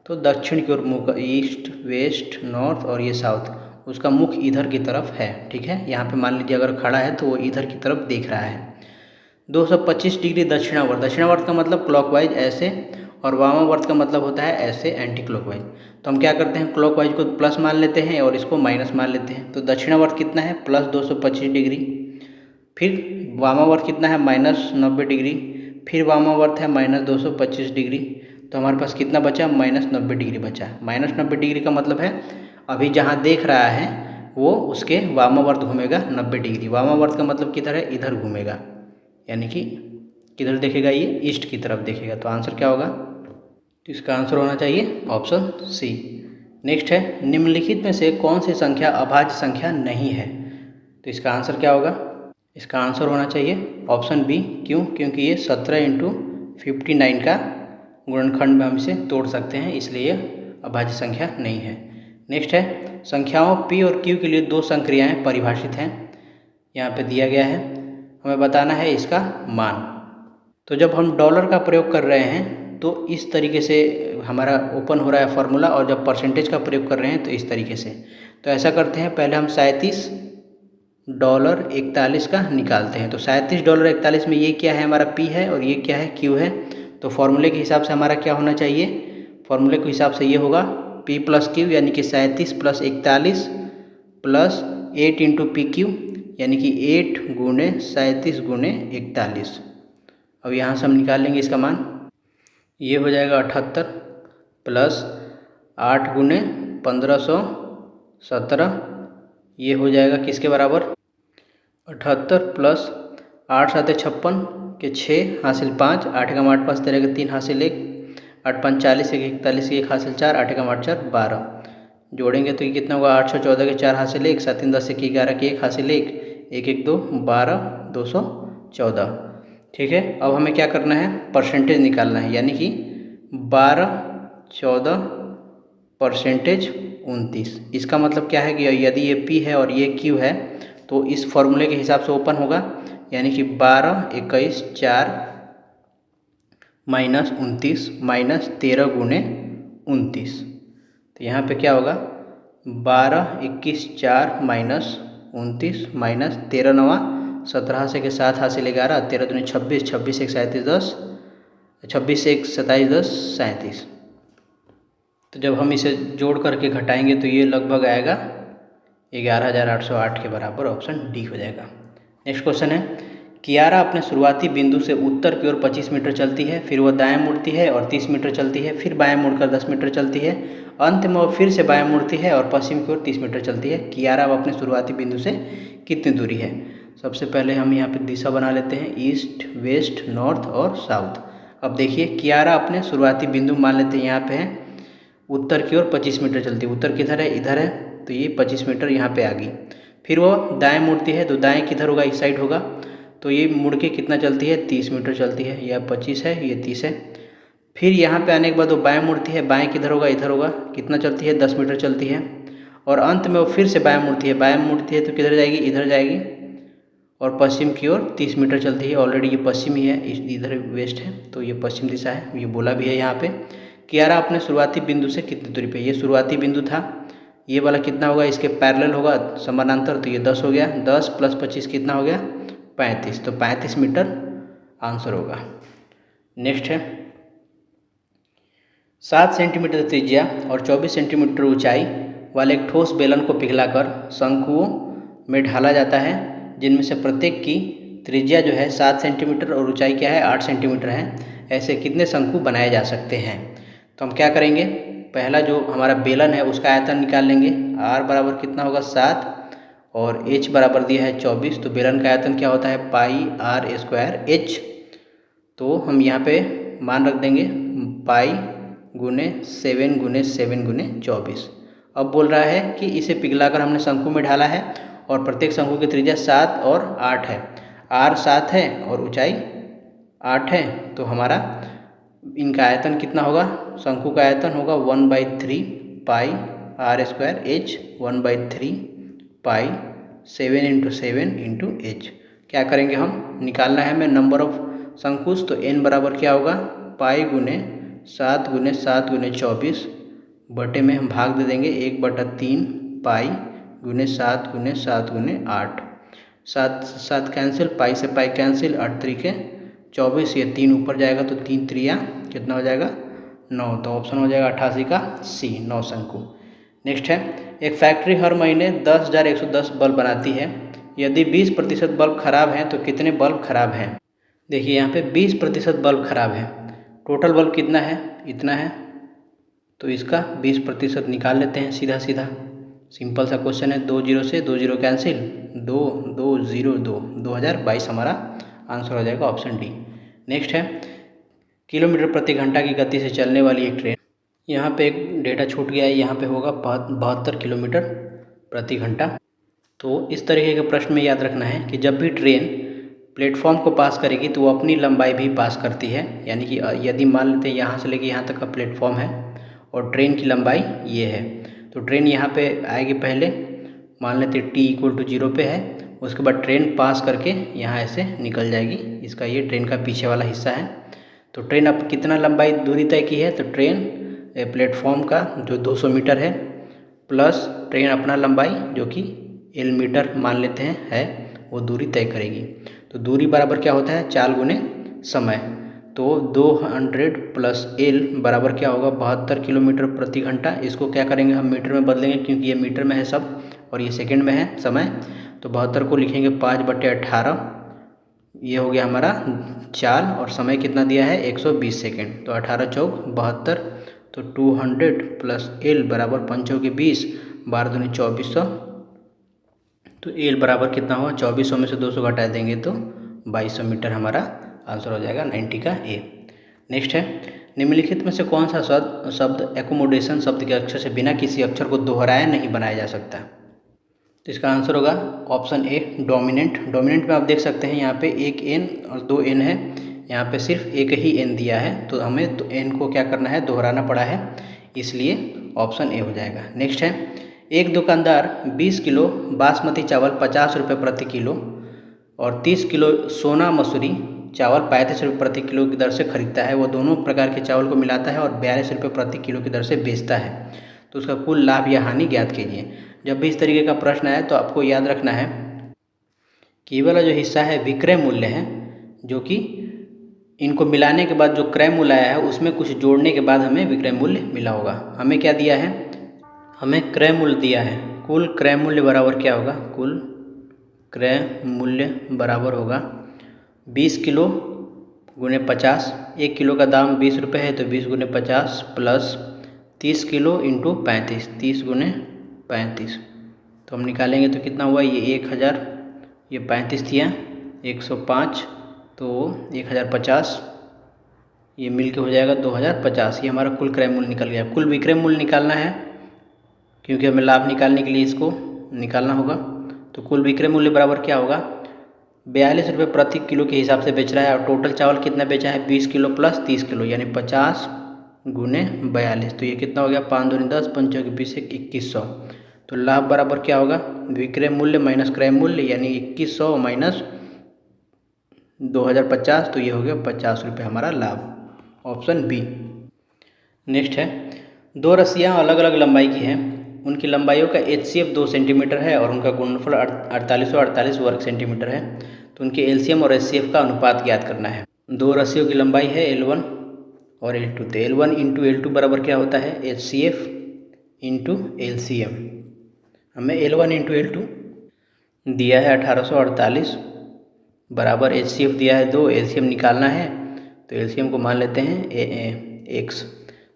तो दक्षिण की ओर मुँह, ईस्ट वेस्ट नॉर्थ और ये साउथ, उसका मुख इधर की तरफ है। ठीक है, यहाँ पे मान लीजिए अगर खड़ा है तो वो इधर की तरफ देख रहा है। 225 डिग्री दक्षिणावर्त, दक्षिणावर्त का मतलब क्लॉकवाइज ऐसे, और वामावर्त का मतलब होता है ऐसे एंटी क्लॉकवाइज। तो हम क्या करते हैं क्लॉकवाइज को प्लस मान लेते हैं और इसको माइनस मान लेते हैं। तो दक्षिणावर्त कितना है प्लस 225 डिग्री, फिर वामावर्त कितना है माइनस 90 डिग्री, फिर वामावर्त है माइनस 225 डिग्री, तो हमारे पास कितना बचा माइनस 90 डिग्री बचा। माइनस 90 डिग्री का मतलब है अभी जहाँ देख रहा है वो उसके वामावर्त घूमेगा 90 डिग्री। वामावर्त का मतलब किधर है, इधर घूमेगा, यानी कि किधर देखेगा, ये ईस्ट की तरफ देखेगा। तो आंसर क्या होगा, तो इसका आंसर होना चाहिए ऑप्शन सी। नेक्स्ट है निम्नलिखित में से कौन सी संख्या अभाज्य संख्या नहीं है। तो इसका आंसर क्या होगा, इसका आंसर होना चाहिए ऑप्शन बी। क्यों, क्योंकि ये 17 × 59 का गुणनखंड में हम इसे तोड़ सकते हैं, इसलिए ये अभाज्य संख्या नहीं है। नेक्स्ट है संख्याओं p और q के लिए दो संक्रियाएं परिभाषित हैं, यहाँ पे दिया गया है, हमें बताना है इसका मान। तो जब हम डॉलर का प्रयोग कर रहे हैं तो इस तरीके से हमारा ओपन हो रहा है फार्मूला, और जब परसेंटेज का प्रयोग कर रहे हैं तो इस तरीके से। तो ऐसा करते हैं पहले हम $37.41 का निकालते हैं। तो $37.41 में ये क्या है हमारा p है और ये क्या है q है। तो फॉर्मूले के हिसाब से हमारा क्या होना चाहिए, फॉर्मूले के हिसाब से ये होगा p + q यानी कि 37 + 41 प्लस 8 × pq यानी कि 8 × 37 × 41। अब यहाँ से हम निकाल लेंगे इसका मान, ये हो जाएगा 78 प्लस 8 × 1517, ये हो जाएगा किसके बराबर 78 प्लस 8 7 56 के 6 हासिल 5, 8 का 8 5 13 के 3 हासिल 1, 8 5 40 1 41 के 1 हासिल 4, 8 का 8 4 12, जोड़ेंगे तो ये कितना होगा 8 6 14 के 4 हासिल 1, 7 3 10 के 11 के 1 हासिल 1, 1 1 2 12 214। ठीक है, अब हमें क्या करना है परसेंटेज निकालना है, यानी कि 12 14 परसेंटेज 29। इसका मतलब क्या है कि यदि ये p है और ये q है तो इस फॉर्मूले के हिसाब से ओपन होगा, यानी कि 12 21 4 माइनस 29 माइनस 13 × 29। तो यहाँ पे क्या होगा 12 21 4 माइनस 29 माइनस 13 9 17 से के 7 हासिल 11, 13 दूनी 26, 26 1 37 10, 26 1 27 10 37। तो जब हम इसे जोड़ करके घटाएंगे तो ये लगभग आएगा 11,808 के बराबर, ऑप्शन डी हो जाएगा। नेक्स्ट क्वेश्चन है कियारा अपने शुरुआती बिंदु से उत्तर की ओर 25 मीटर चलती है, फिर वह दाएं मुड़ती है और 30 मीटर चलती है, फिर बाएं मुड़कर 10 मीटर चलती है, अंत में वह फिर से बाएं मुड़ती है और पश्चिम की ओर 30 मीटर चलती है। कियारा अब अपने शुरुआती बिंदु से कितनी दूरी है। सबसे पहले हम यहाँ पे दिशा बना लेते हैं, ईस्ट वेस्ट नॉर्थ और साउथ। अब देखिए कियारा अपने शुरुआती बिंदु मान लेते हैं, यहाँ पे है उत्तर की ओर 25 मीटर चलती है, उत्तर किधर है इधर है, तो ये 25 मीटर यहाँ पे आ गई। फिर वो दाएं मुड़ती है, तो दाएं किधर होगा इस साइड होगा, तो ये मुड़ के कितना चलती है 30 मीटर चलती है, यह 25 है ये 30 है। फिर यहाँ पे आने के बाद वो बाएं मुड़ती है, बाएं किधर होगा इधर होगा, कितना चलती है 10 मीटर चलती है। और अंत में वो फिर से बाएं मुड़ती है, बाएं मुड़ती है तो किधर जाएगी इधर जाएगी, और पश्चिम की ओर 30 मीटर चलती है। ऑलरेडी ये पश्चिम ही है, इधर वेस्ट है, तो ये पश्चिम दिशा है, ये बोला भी है यहाँ पे। कियारा अपने शुरुआती बिंदु से कितनी दूरी पे, ये शुरुआती बिंदु था, ये वाला कितना होगा, इसके पैरेलल होगा समानांतर, तो ये 10 हो गया, 10 + 25 कितना हो गया 35, तो 35 मीटर आंसर होगा। नेक्स्ट है 7 सेंटीमीटर त्रिज्या और 24 सेंटीमीटर ऊंचाई वाले एक ठोस बेलन को पिघलाकर शंकुओं में ढाला जाता है, जिनमें से प्रत्येक की त्रिज्या जो है 7 सेंटीमीटर और ऊंचाई क्या है 8 सेंटीमीटर है। ऐसे कितने शंकु बनाए जा सकते हैं? तो हम क्या करेंगे, पहला जो हमारा बेलन है उसका आयतन निकाल लेंगे। r बराबर कितना होगा 7 और h बराबर दिया है 24, तो बेलन का आयतन क्या होता है πr²h। तो हम यहाँ पे मान रख देंगे पाई गुने 7 गुने 7 गुने 24। अब बोल रहा है कि इसे पिघलाकर हमने शंकु में ढाला है और प्रत्येक शंकु की त्रिज्या 7 और 8 है, r 7 है और ऊंचाई 8 है, तो हमारा इनका आयतन कितना होगा, शंकु का आयतन होगा 1/3 पाई r²h 1/3 पाई 7 × 7 × h। क्या करेंगे हम, निकालना है हमें नंबर ऑफ शंकुस, तो n बराबर क्या होगा पाई गुने 7 गुने 7 गुने 24 बटे में हम भाग दे देंगे 1/3 पाई गुने 7 गुने 7 गुने 8, 7 7 कैंसिल, पाई से पाई कैंसिल, 8 त्रिके 24, ये 3 ऊपर जाएगा तो 3 त्रिया कितना हो जाएगा 9, तो ऑप्शन हो जाएगा 88 का C 9 शंकु। नेक्स्ट है एक फैक्ट्री हर महीने 10,110 बल्ब बनाती है, यदि 20% बल्ब खराब हैं तो कितने बल्ब खराब हैं? देखिए यहाँ पे 20% बल्ब खराब है, टोटल बल्ब कितना है इतना है, तो इसका 20% निकाल लेते हैं सीधा सीधा, सिंपल सा क्वेश्चन है। 2 0 से 2 0 कैंसिल, 2 2 0 2, 2022 हमारा आंसर हो जाएगा ऑप्शन डी। नेक्स्ट है किलोमीटर प्रति घंटा की गति से चलने वाली एक ट्रेन, यहाँ पे एक डेटा छूट गया है, यहाँ पे होगा 72 किलोमीटर प्रति घंटा। तो इस तरीके के प्रश्न में याद रखना है कि जब भी ट्रेन प्लेटफॉर्म को पास करेगी तो वो अपनी लंबाई भी पास करती है, यानी कि यदि मान लेते हैं यहाँ से लेके यहाँ तक का प्लेटफॉर्म है और ट्रेन की लंबाई ये है, तो ट्रेन यहाँ पे आएगी, पहले मान लेते हैं t = 0 पे है, उसके बाद ट्रेन पास करके यहाँ ऐसे निकल जाएगी, इसका ये ट्रेन का पीछे वाला हिस्सा है। तो ट्रेन अब कितना लंबाई दूरी तय की है, तो ट्रेन प्लेटफॉर्म का जो 200 मीटर है प्लस ट्रेन अपना लंबाई जो कि l मीटर मान लेते हैं है, वो दूरी तय करेगी। तो दूरी बराबर क्या होता है 4 गुने समय, तो 200 + l बराबर क्या होगा 72 किलोमीटर प्रति घंटा। इसको क्या करेंगे हम मीटर में बदलेंगे, क्योंकि ये मीटर में है सब और ये सेकंड में है समय, तो 72 को लिखेंगे 5/18, ये हो गया हमारा 4 और समय कितना दिया है 120 सेकेंड, तो 18 चौक 72, तो 200 + l बराबर 5 चौके 20, 12 दूनी 2400, तो l बराबर कितना हुआ 2400 में से 200 घटा देंगे तो 2200 मीटर हमारा आंसर हो जाएगा 90 का A। नेक्स्ट है निम्नलिखित में से कौन सा शब्द एकोमोडेशन शब्द के अक्षर से बिना किसी अक्षर को दोहराए नहीं बनाया जा सकता? तो इसका आंसर होगा ऑप्शन A डोमिनेंट। डोमिनेंट में आप देख सकते हैं यहाँ पे एक n और 2 n है, यहाँ पे सिर्फ एक ही n दिया है, तो हमें तो n को क्या करना है दोहराना पड़ा है, इसलिए ऑप्शन A हो जाएगा। नेक्स्ट है एक दुकानदार 20 किलो बासमती चावल 50 रुपये प्रति किलो और 30 किलो सोना मसूरी चावल 35 रुपये प्रति किलो की दर से खरीदता है। वो दोनों प्रकार के चावल को मिलाता है और 42 रुपये प्रति किलो की दर से बेचता है, तो उसका कुल लाभ या हानि ज्ञात कीजिए। जब भी इस तरीके का प्रश्न आए तो आपको याद रखना है कि ये वाला जो हिस्सा है विक्रय मूल्य है, जो कि इनको मिलाने के बाद जो क्रय मूल्य आया है उसमें कुछ जोड़ने के बाद हमें विक्रय मूल्य मिला होगा। हमें क्या दिया है, हमें क्रय मूल्य दिया है, कुल क्रय मूल्य बराबर क्या होगा, कुल क्रय मूल्य बराबर होगा 20 किलो गुने 50, 1 किलो का दाम 20 रुपये है तो 20 गुने 50 प्लस 30 किलो इंटू 35, 30 गुने 35, तो हम निकालेंगे तो कितना हुआ, ये 1000, ये 35 दिया 105, तो 1050, ये मिल के हो जाएगा 2050। ये हमारा कुल क्रय मूल्य निकल गया। कुल विक्रय मूल्य निकालना है क्योंकि हमें लाभ निकालने के लिए इसको निकालना होगा, तो कुल विक्रय मूल्य बराबर क्या होगा 42 रुपये प्रति किलो के हिसाब से बेच रहा है और टोटल चावल कितना बेचा है 20 किलो प्लस 30 किलो यानी 50 गुने 42, तो ये कितना हो गया 5 दूनी 10, 5 चौके 20, 2100, तो लाभ बराबर क्या होगा, विक्रय मूल्य माइनस क्रय मूल्य, यानी 2100 माइनस 2050, तो ये हो गया 50 रुपये हमारा लाभ, ऑप्शन बी। नेक्स्ट है, दो रस्सियाँ अलग अलग लंबाई की हैं, उनकी लंबाइयों का HCF 2 सेंटीमीटर है और उनका गुणनफल 4848 वर्ग सेंटीमीटर है, तो उनके LCM और HCF का अनुपात ज्ञात करना है। दो रस्सियों की लंबाई है L1 और L2, तो L1 इंटू L2 बराबर क्या होता है, HCF इंटू LCM। हमें L1 इंटू L2 दिया है 1848 बराबर HCF दिया है 2, LCM निकालना है, तो LCM को मान लेते हैं x,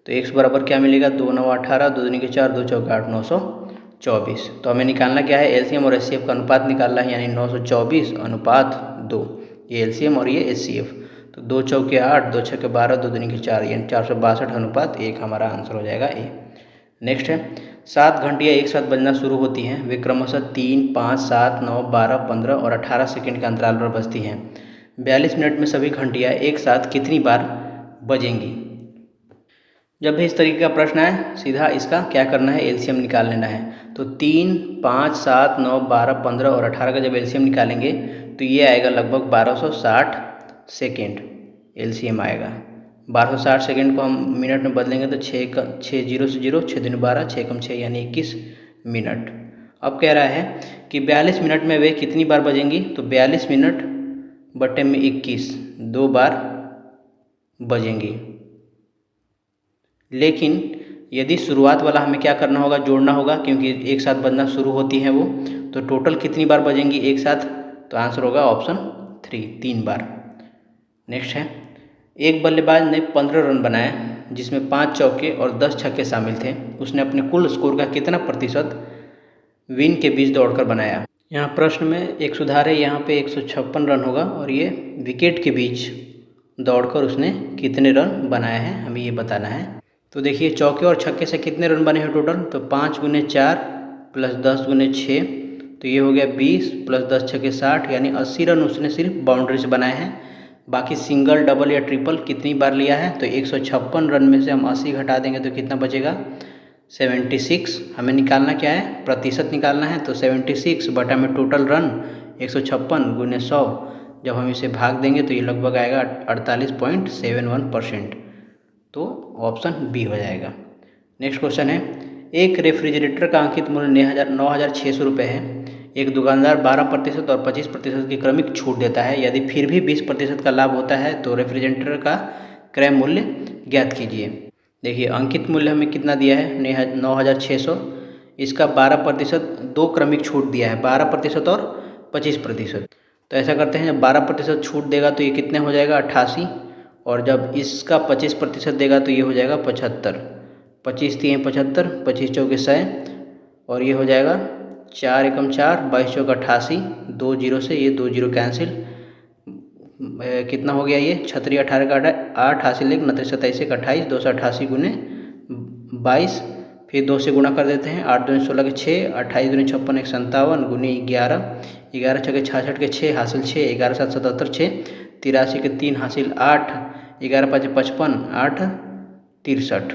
तो x बराबर क्या मिलेगा, 2 9 18, 2 दूनी के 4, 2 चौके 8, 924। तो हमें निकालना क्या है, LCM और HCF का अनुपात निकालना है, यानी 924 अनुपात 2, ये LCM और ये HCF। तो 2 चौके 8, 2 छक्के 12, 2 दूनी के 4, यानी 462 अनुपात 1 हमारा आंसर हो जाएगा ए। नेक्स्ट है, 7 घंटियाँ एक साथ बजना शुरू होती हैं, वे क्रमशः 3, 5, 7, 9, 12, 15 और 18 सेकंड के अंतराल पर बजती हैं। 42 मिनट में सभी घंटियाँ एक साथ कितनी बार बजेंगी। जब भी इस तरीके का प्रश्न आए, सीधा इसका क्या करना है, LCM निकाल लेना है। तो 3, 5, 7, 9, 12, 15 और 18 का जब LCM निकालेंगे तो ये आएगा लगभग 1260 सेकेंड LCM आएगा। 1260 सेकेंड को हम मिनट में बदलेंगे तो 6 जीरो से जीरो, 6 दूनी 12, 6 कम 6 यानी 21 मिनट। अब कह रहा है कि 42 मिनट में वे कितनी बार बजेंगी, तो 42 मिनट बटे में 21, 2 बार बजेंगी। लेकिन यदि शुरुआत वाला हमें क्या करना होगा, जोड़ना होगा, क्योंकि एक साथ बजना शुरू होती हैं वो, तो टोटल कितनी बार बजेंगी एक साथ, तो आंसर होगा ऑप्शन 3, 3 बार। नेक्स्ट है, एक बल्लेबाज ने 15 रन बनाए जिसमें 5 चौके और 10 छक्के शामिल थे, उसने अपने कुल स्कोर का कितना प्रतिशत विन के बीच दौड़कर बनाया। यहाँ प्रश्न में एक सुधार है, यहाँ पे 156 रन होगा और ये विकेट के बीच दौड़कर उसने कितने रन बनाए हैं, हमें ये बताना है। तो देखिए चौके और छक्के से कितने रन बने हैं टोटल, तो 5 गुने 4 प्लस 10 गुने 6, तो ये हो गया 20 प्लस 10 छक्के 60, यानी 80 रन उसने सिर्फ बाउंड्री से बनाए हैं। बाकी सिंगल, डबल या ट्रिपल कितनी बार लिया है, तो 156 रन में से हम 80 घटा देंगे तो कितना बचेगा, 76। हमें निकालना क्या है, प्रतिशत निकालना है, तो 76 बटा में टोटल रन 156 गुने 100, जब हम इसे भाग देंगे तो ये लगभग आएगा 48.71%, तो ऑप्शन बी हो जाएगा। नेक्स्ट क्वेश्चन है, एक रेफ्रिजरेटर का अंकित मूल्य 9,600 रुपये है, एक दुकानदार 12% और 25% की क्रमिक छूट देता है, यदि फिर भी 20% का लाभ होता है तो रेफ्रिजरेटर का क्रय मूल्य ज्ञात कीजिए। देखिए अंकित मूल्य हमें कितना दिया है, 9,600, इसका 12% 2 क्रमिक छूट दिया है, 12% और 25%। तो ऐसा करते हैं, जब 12% छूट देगा तो ये कितने हो जाएगा, 88, और जब इसका 25% देगा तो ये हो जाएगा 75। 25 3 75, 25 चौके 100, और ये हो जाएगा 4 एकम 4, 22 चौके 88, 2 जीरो से ये 2 जीरो कैंसिल, कितना हो गया ये 36 18 का 8 हासिल 1 29 27 1 28, 288 गुने 22, फिर 2 से गुणा कर देते हैं, 8 दूनी 16 के 6, 28 दूनी 56 1 57 गुने 11, 11 छके 66 के 6 हासिल 6, 11 7 77 6, 83 के 3 हासिल 8, 11 5 55, 8 63।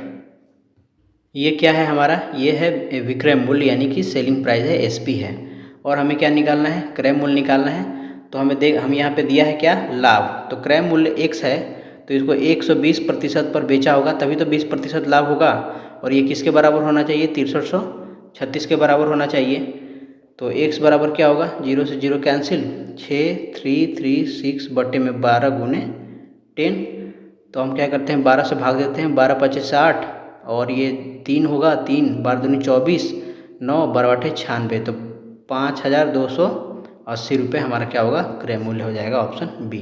ये क्या है हमारा, ये है विक्रय मूल्य, यानी कि सेलिंग प्राइस है, SP है। और हमें क्या निकालना है, क्रय मूल्य निकालना है। तो हम यहाँ पे दिया है क्या, लाभ, तो क्रय मूल्य x है, तो इसको 120% पर बेचा होगा तभी तो 20% लाभ होगा, और ये किसके बराबर होना चाहिए, 6336 के बराबर होना चाहिए। तो x बराबर क्या होगा, 0 से 0 कैंसिल, 6336 बटे में 12 गुने 10, तो हम क्या करते हैं 12 से भाग देते हैं, 12 5 60, और ये 3 होगा, 3 12 दूनी 24, 9 12 8 96, तो 5,280 रुपये हमारा क्या होगा, क्रय मूल्य हो जाएगा, ऑप्शन बी।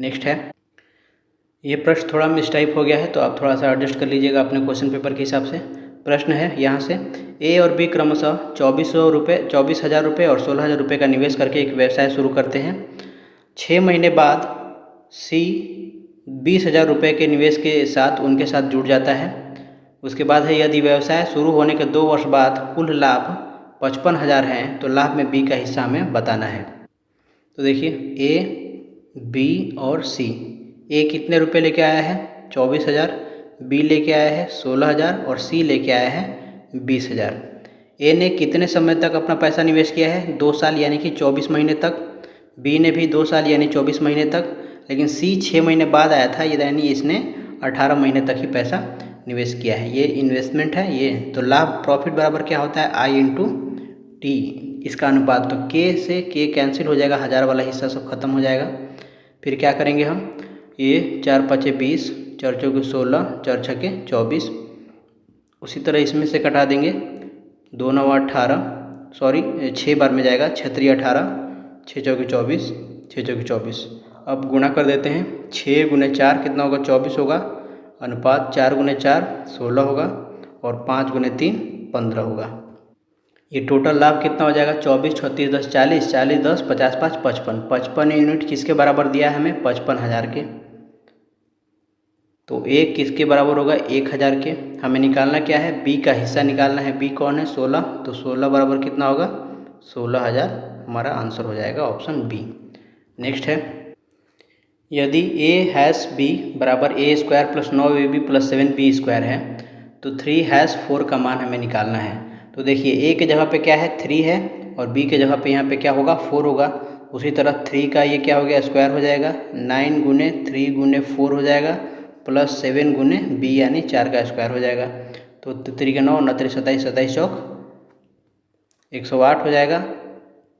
नेक्स्ट है, ये प्रश्न थोड़ा मिसटाइप हो गया है तो आप थोड़ा सा एडजस्ट कर लीजिएगा अपने क्वेश्चन पेपर के हिसाब से। प्रश्न है यहाँ से, A और B क्रमशः 24,000 रुपये और 16,000 रुपये का निवेश करके एक व्यवसाय शुरू करते हैं। 6 महीने बाद C 20,000 रुपये के निवेश के साथ उनके साथ जुड़ जाता है। उसके बाद है, यदि व्यवसाय शुरू होने के 2 वर्ष बाद कुल लाभ 55,000 हैं तो लाभ में B का हिस्सा हमें बताना है। तो देखिए A, B और C, A कितने रुपए लेके आया है, 24,000, B लेके आया है 16,000 और C लेके आया है 20,000। ए ने कितने समय तक अपना पैसा निवेश किया है? 2 साल यानी कि 24 महीने तक। बी ने भी 2 साल यानी 24 महीने तक। लेकिन सी 6 महीने बाद आया था, यानी इसने 18 महीने तक ही पैसा निवेश किया है। ये इन्वेस्टमेंट है ये। तो लाभ प्रॉफिट बराबर क्या होता है? आई इंटू टी, इसका अनुपात। तो के से के कैंसिल हो जाएगा, 1000 वाला हिस्सा सब खत्म हो जाएगा। फिर क्या करेंगे हम? ये 4 5 20, 4 चौके 16, 4 छक्के 24। उसी तरह इसमें से कटा देंगे, 2 9 18, सॉरी 6 बार में जाएगा, 6 3 18, 6 चौके 24, 6 चौके 24। अब गुणा कर देते हैं, 6 गुने 4 कितना होगा? 24 होगा। अनुपात 4 गुने 4 16 होगा, और 5 गुने 3 15 होगा। ये टोटल लाभ कितना हो जाएगा? 24 36 10 40, 40 10 50 5 55। 55 यूनिट किसके बराबर दिया है हमें? 55,000 के। तो ए किसके बराबर होगा? 1000 के। हमें निकालना क्या है? बी का हिस्सा निकालना है। बी कौन है? 16। तो 16 बराबर कितना होगा? 16,000 हमारा आंसर हो जाएगा, ऑप्शन बी। नेक्स्ट है, यदि ए हैश बी बराबर A square plus 9ab plus 7b square है, तो 3 हैश 4 का मान हमें निकालना है। तो देखिए ए के जगह पे क्या है? 3 है, और बी के जगह पे यहाँ पे क्या होगा? 4 होगा। उसी तरह 3 का ये क्या हो गया? स्क्वायर हो जाएगा, 9 गुने 3 गुने 4 हो जाएगा, प्लस 7 गुने बी यानी 4 का स्क्वायर हो जाएगा। तो 3 के 9 9 27 27 चौक 108 हो जाएगा,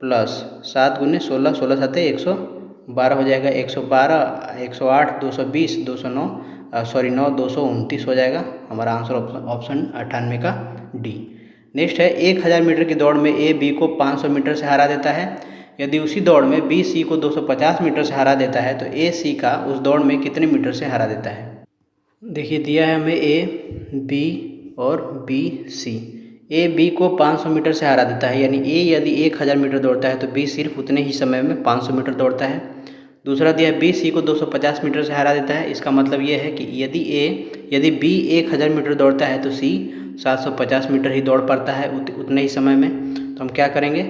प्लस 7 गुने 16 16 7 112 हो जाएगा। 112 108 220 209 सॉरी 9 229 हो जाएगा। हमारा आंसर ऑप्शन 98 का डी। नेक्स्ट है, 1000 मीटर की दौड़ में ए बी को 500 मीटर से हरा देता है। यदि उसी दौड़ में बी सी को 250 मीटर से हरा देता है, तो ए सी का उस दौड़ में कितने मीटर से हरा देता है? देखिए दिया है हमें ए बी और बी सी। ए बी को 500 मीटर से हरा देता है, यानी ए यदि 1000 मीटर दौड़ता है तो बी सिर्फ उतने ही समय में 500 मीटर दौड़ता है। दूसरा दिया है बी सी को 250 मीटर से हरा देता है। इसका मतलब ये है कि यदि बी 1000 मीटर दौड़ता है तो सी 750 मीटर ही दौड़ पाता है उतने ही समय में। तो हम क्या करेंगे?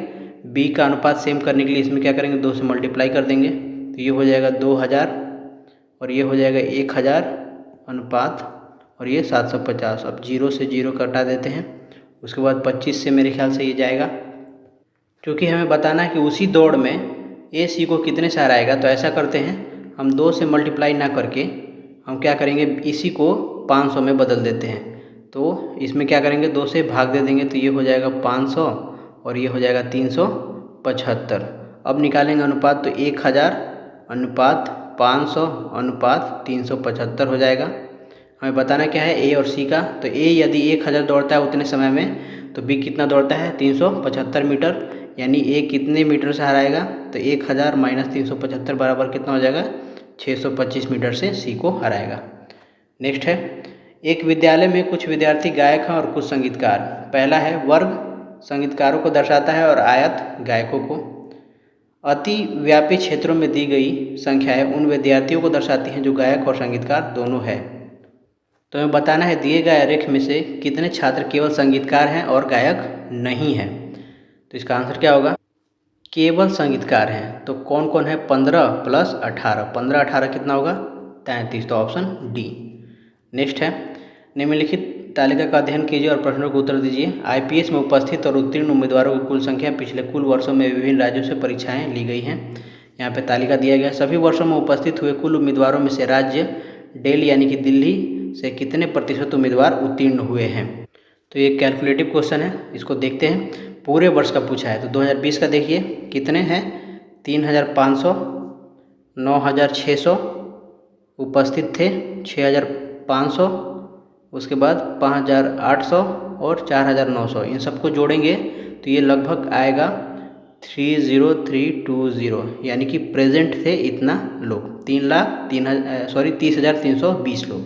बी का अनुपात सेम करने के लिए इसमें क्या करेंगे? 2 से मल्टीप्लाई कर देंगे, तो ये हो जाएगा 2000 और ये हो जाएगा 1000 अनुपात, और ये 750। अब 0 से 0 कटा देते हैं, उसके बाद 25 से मेरे ख्याल से ये जाएगा। क्योंकि हमें बताना है कि उसी दौड़ में ए सी को कितने से हराएगा, तो ऐसा करते हैं, हम 2 से मल्टीप्लाई ना करके हम क्या करेंगे? इसी को 500 में बदल देते हैं। तो इसमें क्या करेंगे? 2 से भाग दे देंगे, तो ये हो जाएगा 500 और ये हो जाएगा 375। अब निकालेंगे अनुपात, तो 1000 अनुपात 500 अनुपात 375 हो जाएगा। हमें बताना क्या है? ए और सी का। तो ए यदि 1000 दौड़ता है उतने समय में, तो बी कितना दौड़ता है? 375 मीटर, यानी ए कितने मीटर से हराएगा? तो 1000 माइनस 375 बराबर कितना हो जाएगा? 625 मीटर से सी को हराएगा। नेक्स्ट है, एक विद्यालय में कुछ विद्यार्थी गायक हैं और कुछ संगीतकार। पहला है, वर्ग संगीतकारों को दर्शाता है और आयत गायकों को। अति व्यापी क्षेत्रों में दी गई संख्याएं उन विद्यार्थियों को दर्शाती हैं जो गायक और संगीतकार दोनों है। तो हमें बताना है दिए गए आरेख में से कितने छात्र केवल संगीतकार हैं और गायक नहीं हैं। तो इसका आंसर क्या होगा? केवल संगीतकार हैं। तो कौन कौन है? 15 प्लस 18, 15 18 कितना होगा? 33। तो ऑप्शन डी। नेक्स्ट है, निम्नलिखित तालिका का अध्ययन कीजिए और प्रश्नों को उत्तर दीजिए। आईपीएस में उपस्थित और उत्तीर्ण उम्मीदवारों की कुल संख्या पिछले कुल वर्षों में विभिन्न राज्यों से परीक्षाएं ली गई हैं। यहाँ पे तालिका दिया गया। सभी वर्षों में उपस्थित हुए कुल उम्मीदवारों में से राज्य दिल्ली यानी कि दिल्ली से कितने प्रतिशत उम्मीदवार उत्तीर्ण हुए हैं? तो ये कैलकुलेटिव क्वेश्चन है, इसको देखते हैं। पूरे वर्ष का पूछा है, तो 2020 का देखिए कितने हैं? 3500, 9600 उपस्थित थे, 6500, उसके बाद 5800 और 4900। इन सबको जोड़ेंगे तो ये लगभग आएगा 30320, यानी कि प्रेजेंट थे इतना लोग, 30,320 लोग।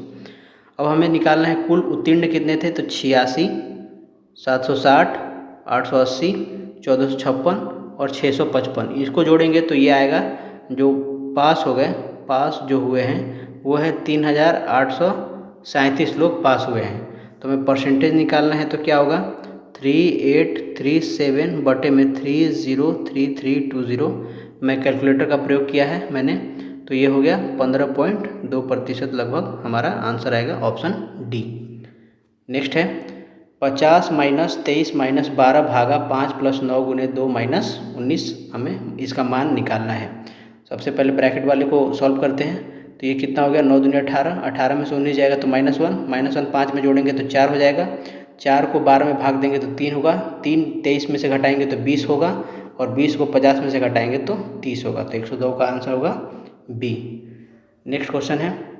अब हमें निकालना है कुल उत्तीर्ण कितने थे, तो 86, 760, 880, 1456 और 655। इसको जोड़ेंगे तो ये आएगा, जो पास हो गए, पास जो हुए हैं वो है 3837 लोग पास हुए हैं। तो हमें परसेंटेज निकालना है, तो क्या होगा? 3837 बटे में 303320। मैं कैलकुलेटर का प्रयोग किया है मैंने, तो ये हो गया 15.2% लगभग हमारा आंसर आएगा, ऑप्शन डी। नेक्स्ट है, 50 माइनस 23 माइनस 12 भागा 5 प्लस 9 गुने 2 माइनस 19 हमें इसका मान निकालना है। सबसे पहले ब्रैकेट वाले को सॉल्व करते हैं। तो ये कितना हो गया, 9 दूनी 18, 18 में से 19 जाएगा तो -1 5 में जोड़ेंगे तो 4 हो जाएगा। 4 को 12 में भाग देंगे तो 3 होगा। 3 23 में से घटाएंगे तो 20 होगा और 20 को 50 में से घटाएंगे तो 30 होगा। तो 102 का आंसर होगा बी। नेक्स्ट क्वेश्चन है,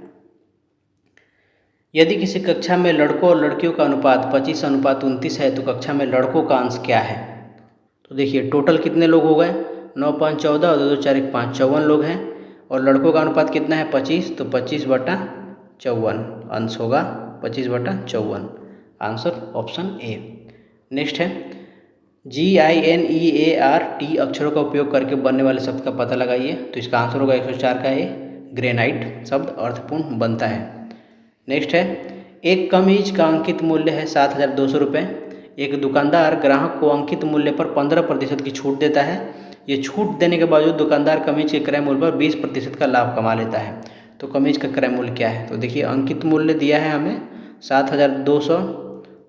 यदि किसी कक्षा में लड़कों और लड़कियों का अनुपात 25:29 है तो कक्षा में लड़कों का अंश क्या है। तो देखिए टोटल कितने लोग हो गए, 9 5 14 और 2 2 4 1 5 54 लोग हैं। और लड़कों का अनुपात कितना है 25, तो 25/54 अंश होगा 25/54। Answer option A. नेक्स्ट है, GINEART अक्षरों का उपयोग करके बनने वाले शब्द का पता लगाइए। तो इसका आंसर होगा 104 का ए। ग्रेनाइट शब्द अर्थपूर्ण बनता है। नेक्स्ट है, एक कमीज का अंकित मूल्य है 7,200 रुपये। एक दुकानदार ग्राहक को अंकित मूल्य पर 15% की छूट देता है। ये छूट देने के बावजूद दुकानदार कमीज के क्रय मूल्य पर 20% का लाभ कमा लेता है। तो कमीज का क्रय मूल्य क्या है, तो देखिए अंकित मूल्य दिया है हमें 7,200,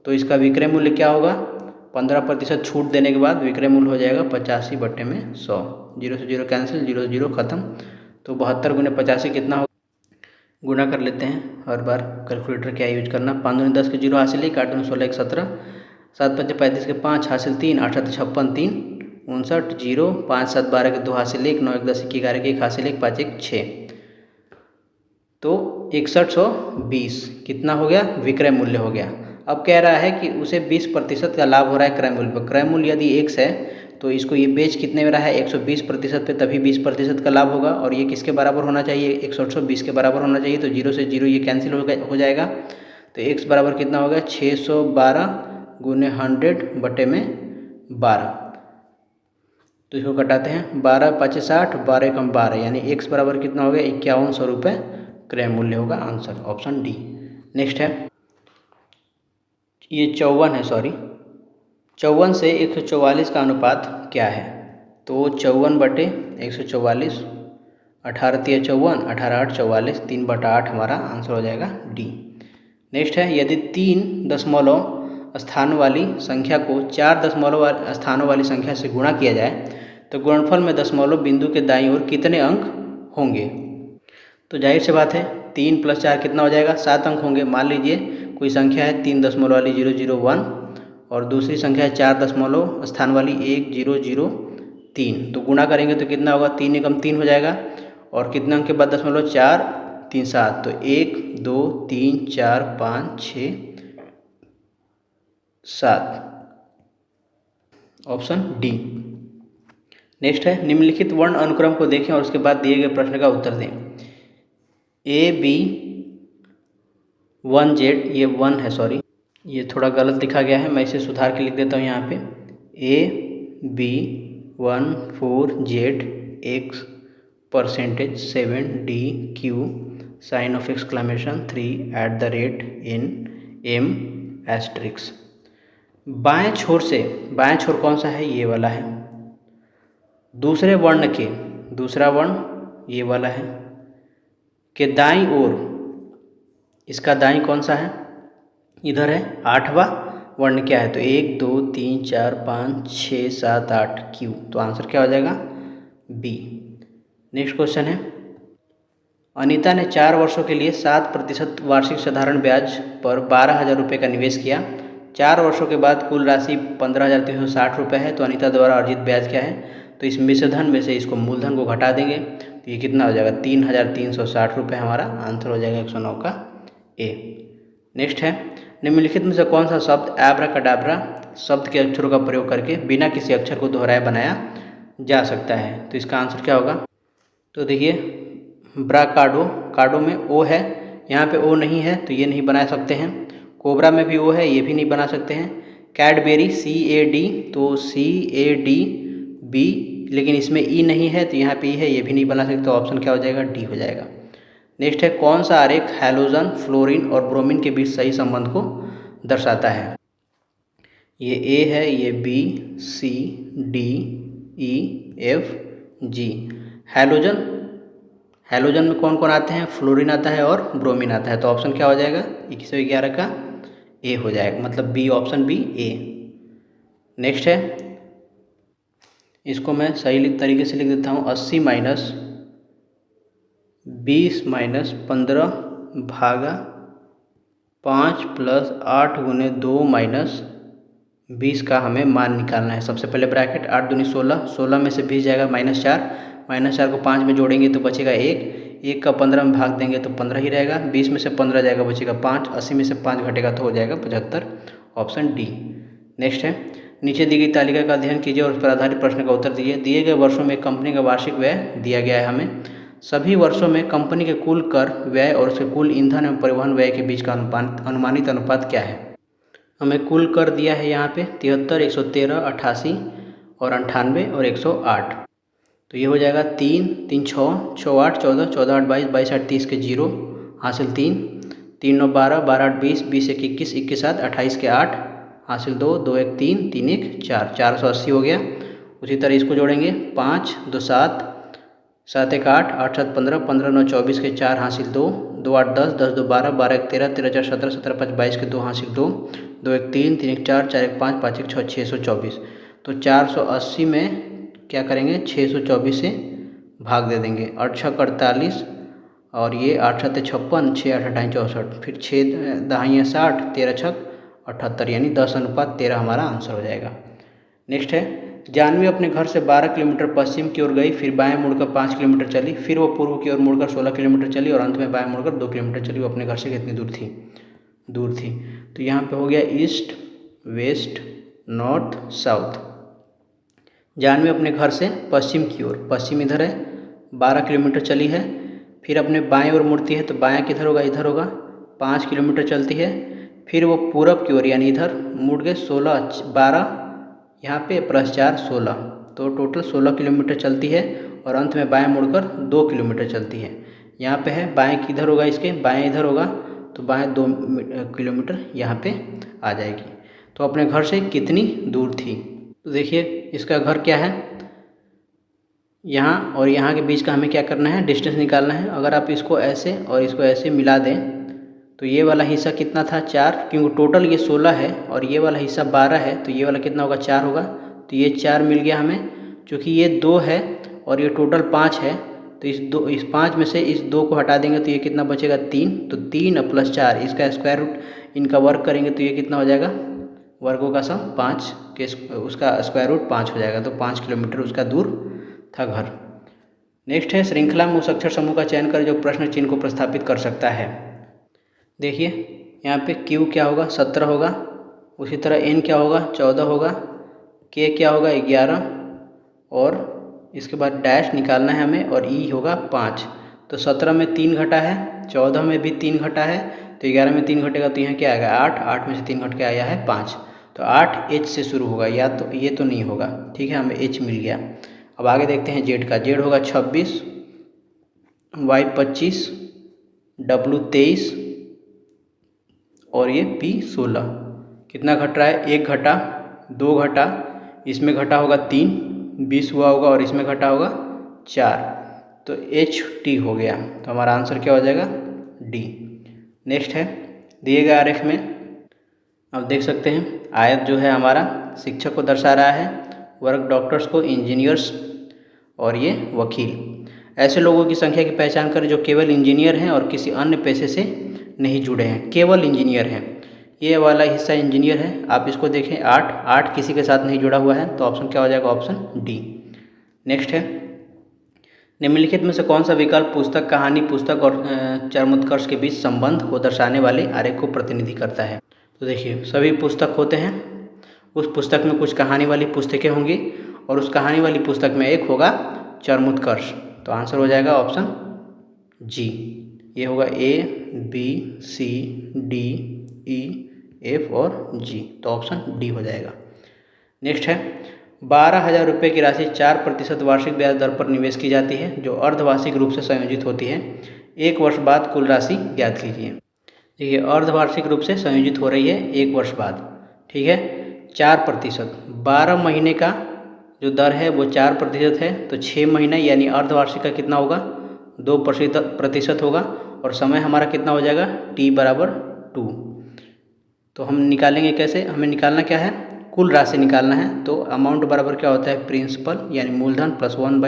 तो इसका विक्रय मूल्य क्या होगा, 15% छूट देने के बाद विक्रय मूल्य हो जाएगा 85/100। 0 से 0 कैंसिल, 0 से 0 खत्म। तो 72 गुने 85 कितना होगा, गुना कर लेते हैं। हर बार कैलकुलेटर क्या यूज करना, 5 दूनी 10 के 0 हासिल 1, 8 दूनी 16 1 17, 7 5 35 के 5 हासिल 3, 8 7 56 3 59 0, 5 7 12 के 2 हासिल 1, 9 1 10 21 11 के 1 हासिल 1, 5 1 6। तो 6120 कितना हो गया, विक्रय मूल्य हो गया। अब कह रहा है कि उसे 20% का लाभ हो रहा है क्रय मूल्य पर। क्रय मूल्य यदि 1 है तो इसको ये बेच कितने में रहा है 120% पे, तभी 20% का लाभ होगा। और ये किसके बराबर होना चाहिए, 120 के बराबर होना चाहिए। तो 0 से 0 ये कैंसिल हो जाएगा। तो x बराबर कितना होगा 612 गुने 100/12। तो इसको कटाते हैं, 12 5 60, 12 कम 12, यानी x बराबर कितना हो गया 5100 रुपये क्रय मूल्य होगा। Answer option D. नेक्स्ट है, ये 54 है, सॉरी 54 से 144 का अनुपात क्या है। तो 54/144, 18 3 54, 18 8 44, 3/8 हमारा आंसर हो जाएगा डी। नेक्स्ट है, यदि 3 दशमलव स्थान वाली संख्या को 4 दशमलव स्थानों वाली संख्या से गुणा किया जाए तो गुणनफल में दशमलव बिंदु के दाईं ओर कितने अंक होंगे। तो जाहिर सी बात है 3 + 4 कितना हो जाएगा, 7 अंक होंगे। मान लीजिए कोई संख्या है 3 दशमलव वाली 001 और दूसरी संख्या है 4 दशमलव स्थान वाली 1003। तो गुणा करेंगे तो कितना होगा, 3 एकम 3 हो जाएगा। और कितने अंक के बाद दशमलव, 4 3 7, तो 1 2 3 4 5 6 7, ऑप्शन डी। नेक्स्ट है, निम्नलिखित वर्ण अनुक्रम को देखें और उसके बाद दिए गए प्रश्न का उत्तर दें। AB1Z, ये 1 है, सॉरी ये थोड़ा गलत लिखा गया है, मैं इसे सुधार के लिख देता हूँ यहाँ पे। AB14Z X % 7DQ sign of exclamation 3 @ NM*। बाएं छोर कौन सा है, ये वाला है। दूसरे वर्ण के, दूसरा वर्ण ये वाला है, के दाईं ओर, इसका दाईं कौन सा है, इधर है। 8वां वर्ण क्या है, तो 1 2 3 4 5 6 7 8 Q। तो आंसर क्या हो जाएगा, बी। नेक्स्ट क्वेश्चन है, अनीता ने 4 वर्षों के लिए 7% वार्षिक साधारण ब्याज पर 12,000 रुपये का निवेश किया। 4 वर्षों के बाद कुल राशि 15,360 रुपये है। तो अनीता द्वारा अर्जित ब्याज क्या है, तो इस मिश्रधन में से इसको मूलधन को घटा देंगे तो ये कितना हो जाएगा 3,360 रुपये। हमारा आंसर हो जाएगा 109 का ए। नेक्स्ट है, निम्नलिखित में से कौन सा शब्द एब्राकडाब्रा शब्द के अक्षरों का प्रयोग करके बिना किसी अक्षर को दोहराए बनाया जा सकता है। तो इसका आंसर क्या होगा, तो देखिए ब्राकाडो, काडो में ओ है, यहाँ पे ओ नहीं है तो ये नहीं बना सकते हैं। कोबरा में भी ओ है, ये भी नहीं बना सकते हैं। कैडबेरी CAD, तो CADB, लेकिन इसमें ई नहीं है तो यहाँ पे ई है, ये भी नहीं बना सकते। ऑप्शन क्या हो जाएगा, डी हो जाएगा। नेक्स्ट है, कौन सा आरेख हैलोजन, फ्लोरीन और ब्रोमीन के बीच सही संबंध को दर्शाता है। ये ए है, ये B C D E F G। Halogen में कौन कौन आते हैं, फ्लोरीन आता है और ब्रोमीन आता है। तो ऑप्शन क्या हो जाएगा 2111 का ए हो जाएगा, मतलब बी, ऑप्शन बी ए। नेक्स्ट है, इसको मैं सही तरीके से लिख देता हूँ, 80 माइनस 20 माइनस 15 भागा 5 प्लस 8 गुने 2 माइनस 20 का हमें मान निकालना है। सबसे पहले ब्रैकेट 8 दूनी 16, 16 में से 20 जाएगा -4 को 5 में जोड़ेंगे तो बचेगा 1 का 15 में भाग देंगे तो 15 ही रहेगा, 20 में से 15 जाएगा बचेगा 5, 80 में से 5 घटेगा तो हो जाएगा 75, ऑप्शन डी। नेक्स्ट है, नीचे दी गई तालिका का अध्ययन कीजिए और उस पर आधारित प्रश्न का उत्तर दीजिए। दिए गए वर्षों में कंपनी का वार्षिक व्यय दिया गया है हमें। सभी वर्षों में कंपनी के कुल कर व्यय और उसके कुल ईंधन एवं परिवहन व्यय के बीच का अनुमानित अनुपात क्या है। हमें कुल कर दिया है यहाँ पे 73, 113, 88 और 98 और 108। तो ये हो जाएगा 3, 3 6, 6 8, 14, 14 8 22, 22 8 30 के 0 हासिल 3, 3 9 12, 12 8 20, 20 1 21, 21 7, 28 के 8 हासिल 2, 2 1 3, 3 1 4, 480 हो गया। उसी तरह इसको जोड़ेंगे 5 2 7, 7 1 8, 8 7 15, 15 9 24 के 4 हासिल 2, 2 8 10, 10 2 12, 12 1 13, 13 4 17, 17 5 22 के 2 हासिल 2, 2 1 3, 3 1 4, 4 1 5, 5 1 6, 624। तो 480 में क्या करेंगे, 624 से भाग दे देंगे, 8 6 48 और ये 8 7 56, 6 8 28 64, फिर 6 दहाइयाँ 60, 13 6 78, यानी 10:13 हमारा आंसर हो जाएगा। नेक्स्ट है, जानवी अपने घर से 12 किलोमीटर पश्चिम की ओर गई, फिर बाएं मुड़कर 5 किलोमीटर चली, फिर वो पूर्व की ओर मुड़कर 16 किलोमीटर चली और अंत में बाएं मुड़कर 2 किलोमीटर चली। वो अपने घर से कितनी दूर थी। तो यहाँ पे हो गया east, west, north, south. Janvi अपने घर से पश्चिम की ओर, पश्चिम इधर है, 12 किलोमीटर चली है, फिर अपने बाएं ओर मुड़ती है तो बायां किधर होगा, इधर होगा, 5 किलोमीटर चलती है, फिर वो पूरब की ओर यानी इधर मुड़ के 16 12 यहाँ पे +4 16, तो टोटल 16 किलोमीटर चलती है और अंत में बाएं मुड़कर 2 किलोमीटर चलती है। यहाँ पे है बाएं किधर होगा, इसके बाएं इधर होगा तो बाएं 2 किलोमीटर यहाँ पे आ जाएगी। तो अपने घर से कितनी दूर थी, तो देखिए इसका घर क्या है, यहाँ और यहाँ के बीच का हमें क्या करना है, डिस्टेंस निकालना है। अगर आप इसको ऐसे और इसको ऐसे मिला दें तो ये वाला हिस्सा कितना था, 4, क्योंकि टोटल ये 16 है और ये वाला हिस्सा 12 है, तो ये वाला कितना होगा, 4 होगा। तो ये 4 मिल गया हमें, क्योंकि ये 2 है और ये टोटल 5 है, तो इस 5 में से इस 2 को हटा देंगे तो ये कितना बचेगा, 3। तो 3 + 4 इसका स्क्वायर रूट इनका वर्ग करेंगे तो ये कितना हो जाएगा, वर्गों का सम 5 के उसका स्क्वायर रूट 5 हो जाएगा। तो 5 किलोमीटर उसका दूर था घर। नेक्स्ट है, श्रृंखला में उस अक्षर समूह का चयन कर जो प्रश्न चिन्ह को प्रस्थापित कर सकता है। देखिए यहाँ पे Q क्या होगा, 17 होगा, उसी तरह N क्या होगा, 14 होगा, K क्या होगा, 11 और इसके बाद डैश निकालना है हमें और E होगा 5। तो 17 में 3 घटा है, 14 में भी 3 घटा है, तो 11 में 3 घटेगा तो यहाँ क्या आएगा, 8, 8 में से 3 घट के आया है 5। तो 8 H से शुरू होगा, या तो ये तो नहीं होगा, ठीक है, हमें H मिल गया। अब आगे देखते हैं Z का। Z होगा 26, Y 25, W 23 और ये P 16। कितना घट रहा है, 1 घटा, 2 घटा, इसमें घटा होगा 3, 20 हुआ होगा और इसमें घटा होगा 4, तो HT हो गया। तो हमारा आंसर क्या हो जाएगा, D। नेक्स्ट है, दिए गए आरेख में अब देख सकते हैं, आयत जो है हमारा शिक्षक को दर्शा रहा है, वर्ग डॉक्टर्स को, इंजीनियर्स और ये वकील। ऐसे लोगों की संख्या की पहचान करें जो केवल इंजीनियर हैं और किसी अन्य पेशे से नहीं जुड़े हैं, केवल इंजीनियर हैं। ये वाला हिस्सा इंजीनियर है, आप इसको देखें, 8 किसी के साथ नहीं जुड़ा हुआ है, तो ऑप्शन क्या हो जाएगा, ऑप्शन डी। नेक्स्ट है, निम्नलिखित में से कौन सा विकल्प पुस्तक, कहानी पुस्तक और चरमोत्कर्ष के बीच संबंध को दर्शाने वाले आरेख को प्रतिनिधि करता है। तो देखिए सभी पुस्तक होते हैं, उस पुस्तक में कुछ कहानी वाली पुस्तकें होंगी और उस कहानी वाली पुस्तक में एक होगा चरमोत्कर्ष। तो आंसर हो जाएगा ऑप्शन जी। ये होगा A B C D E F और G, तो ऑप्शन डी हो जाएगा। नेक्स्ट है, 12,000 रुपये की राशि 4% वार्षिक ब्याज दर पर निवेश की जाती है जो अर्धवार्षिक रूप से संयोजित होती है। 1 वर्ष बाद कुल राशि ज्ञात कीजिए। देखिए अर्धवार्षिक रूप से संयोजित हो रही है 1 वर्ष बाद, ठीक है। 4%, 12 महीने का जो दर है वो 4% है, तो 6 महीना यानी अर्धवार्षिक का कितना होगा, 2% होगा और समय हमारा कितना हो जाएगा, T = 2। तो हम निकालेंगे कैसे, हमें निकालना क्या है, कुल राशि निकालना है। तो अमाउंट बराबर क्या होता है, प्रिंसिपल यानी मूलधन प्लस 1 +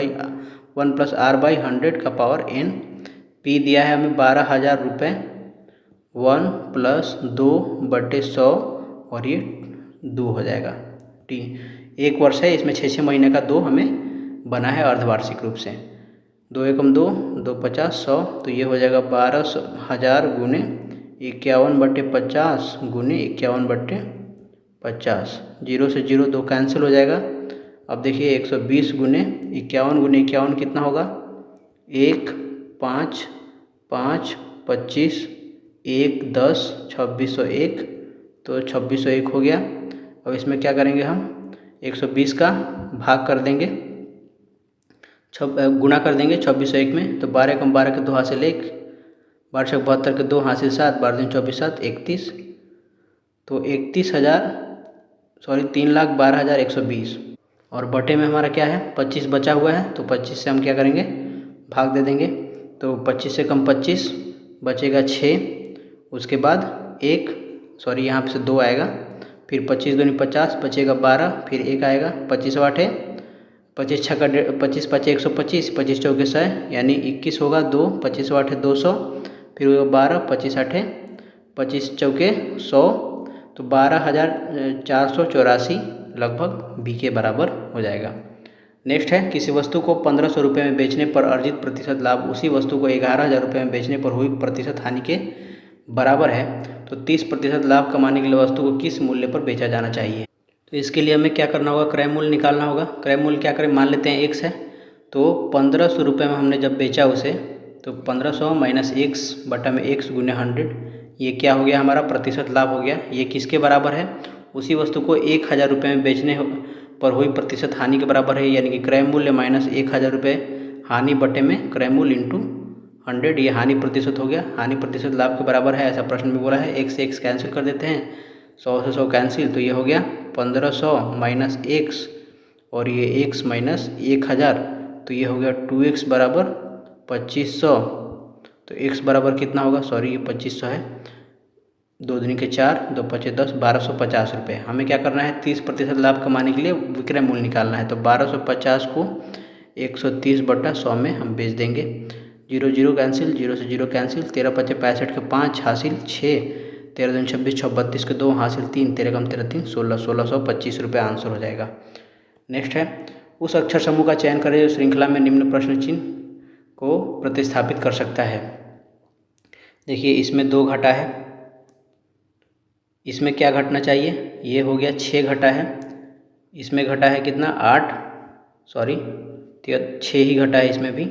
r/100 का पावर n। पी दिया है हमें 12,000 रुपये, 1 + 2/100 और ये 2 हो जाएगा। टी 1 वर्ष है, इसमें 6 महीने का 2 हमें बना है अर्धवार्षिक रूप से। 2 एकम 2, 2 × 50 100, तो ये हो जाएगा 12,000 गुने 51/50 गुने 51/50। 0 से 0 2 कैंसिल हो जाएगा। अब देखिए 120 गुने 51 कितना होगा, 1 5 5 25 1 10 2601, तो 2601 हो गया। अब इसमें क्या करेंगे हम, 120 का भाग कर देंगे, गुणा कर देंगे 2601 में। तो 12 × 12 के 2 हासिल 1, 12 × 72 के 2 हासिल 7, 12 × 24 7 31, तो 3,12,120। और बटे में हमारा क्या है, 25 बचा हुआ है, तो 25 से हम क्या करेंगे, भाग दे देंगे। तो 25 से कम 25 बचेगा 6, उसके बाद यहाँ से 2 आएगा, फिर 25 दूनी 50 बचेगा 12, फिर 1 आएगा, 25 8 25 6 का 25 5 125, 25 चौके 100 यानी 21 होगा, 2 25 8 200, फिर होगा 12 25 8 25 चौके 100, तो 12,484 लगभग बी के बराबर हो जाएगा। नेक्स्ट है, किसी वस्तु को 1500 रुपये में बेचने पर अर्जित प्रतिशत लाभ उसी वस्तु को 11,000 रुपये में बेचने पर हुई प्रतिशत हानि के बराबर है, तो 30% लाभ कमाने के लिए वस्तु को किस मूल्य पर बेचा जाना चाहिए। तो इसके लिए हमें क्या करना होगा, क्रय मूल्य निकालना होगा। क्रय मूल्य क्या करें, मान लेते हैं x है, तो 1500 रुपये में हमने जब बेचा उसे, तो 1500 - x बटा में x गुने 100, ये क्या हो गया, हमारा प्रतिशत लाभ हो गया। ये किसके बराबर है, उसी वस्तु को 1,000 रुपये में बेचने पर हुई प्रतिशत हानि के बराबर है, यानी कि क्रय मूल्य माइनस 1,000 रुपये हानि बटे में क्रय मूल्य इंटू 100, ये हानि प्रतिशत हो गया। हानि प्रतिशत लाभ के बराबर है, ऐसा प्रश्न में बोला है। 1 से x कैंसिल कर देते हैं, 100 से 100 कैंसिल, तो ये हो गया 1500 - x और ये x - 1,000, तो ये हो गया 2x बराबर 2500। तो x बराबर कितना होगा, ये 2500 है, 2 दूनी के 4, 2 × 5 = 10, 1250 रुपये। हमें क्या करना है, 30% लाभ कमाने के लिए विक्रय मूल्य निकालना है। तो 1250 को 130/100 में हम बेच देंगे। 0 0 कैंसिल, 0 से 0 कैंसिल, 13 × 5 = 65 के 5 हासिल 6, 13 दूनी 26 6 32 के 2 हासिल 3, 13 × 3 = 3 16, 1625 रुपये आंसर हो जाएगा। नेक्स्ट है, उस अक्षर समूह का चयन करें जो श्रृंखला में निम्न प्रश्न चिन्ह को प्रतिस्थापित कर सकता है। देखिए इसमें 2 घटा है, इसमें क्या घटना चाहिए, ये हो गया 6 घटा है, इसमें घटा है कितना 8, 6 ही घटा है इसमें भी,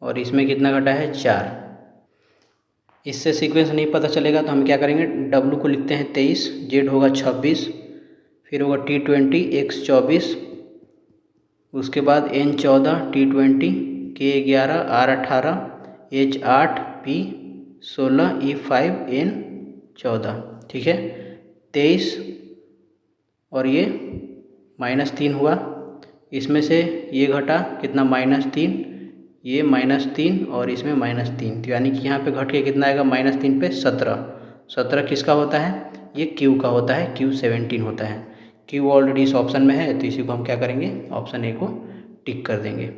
और इसमें कितना घटा है 4। इससे सीक्वेंस नहीं पता चलेगा तो हम क्या करेंगे, W को लिखते हैं 23, Z होगा 26, फिर होगा T20 X 24, उसके बाद N 14 T20 K 11 R 18 H 8 P 16 E 5 N 14, ठीक है। 23 और ये -3 हुआ, इसमें से ये घटा कितना -3, ये -3 और इसमें -3, तो यानी कि यहाँ पे घट के कितना आएगा, -3 पे 17। 17 किसका होता है, ये Q का होता है, Q 17 होता है। Q ऑलरेडी इस ऑप्शन में है, तो इसी को हम क्या करेंगे, ऑप्शन ए को टिक कर देंगे।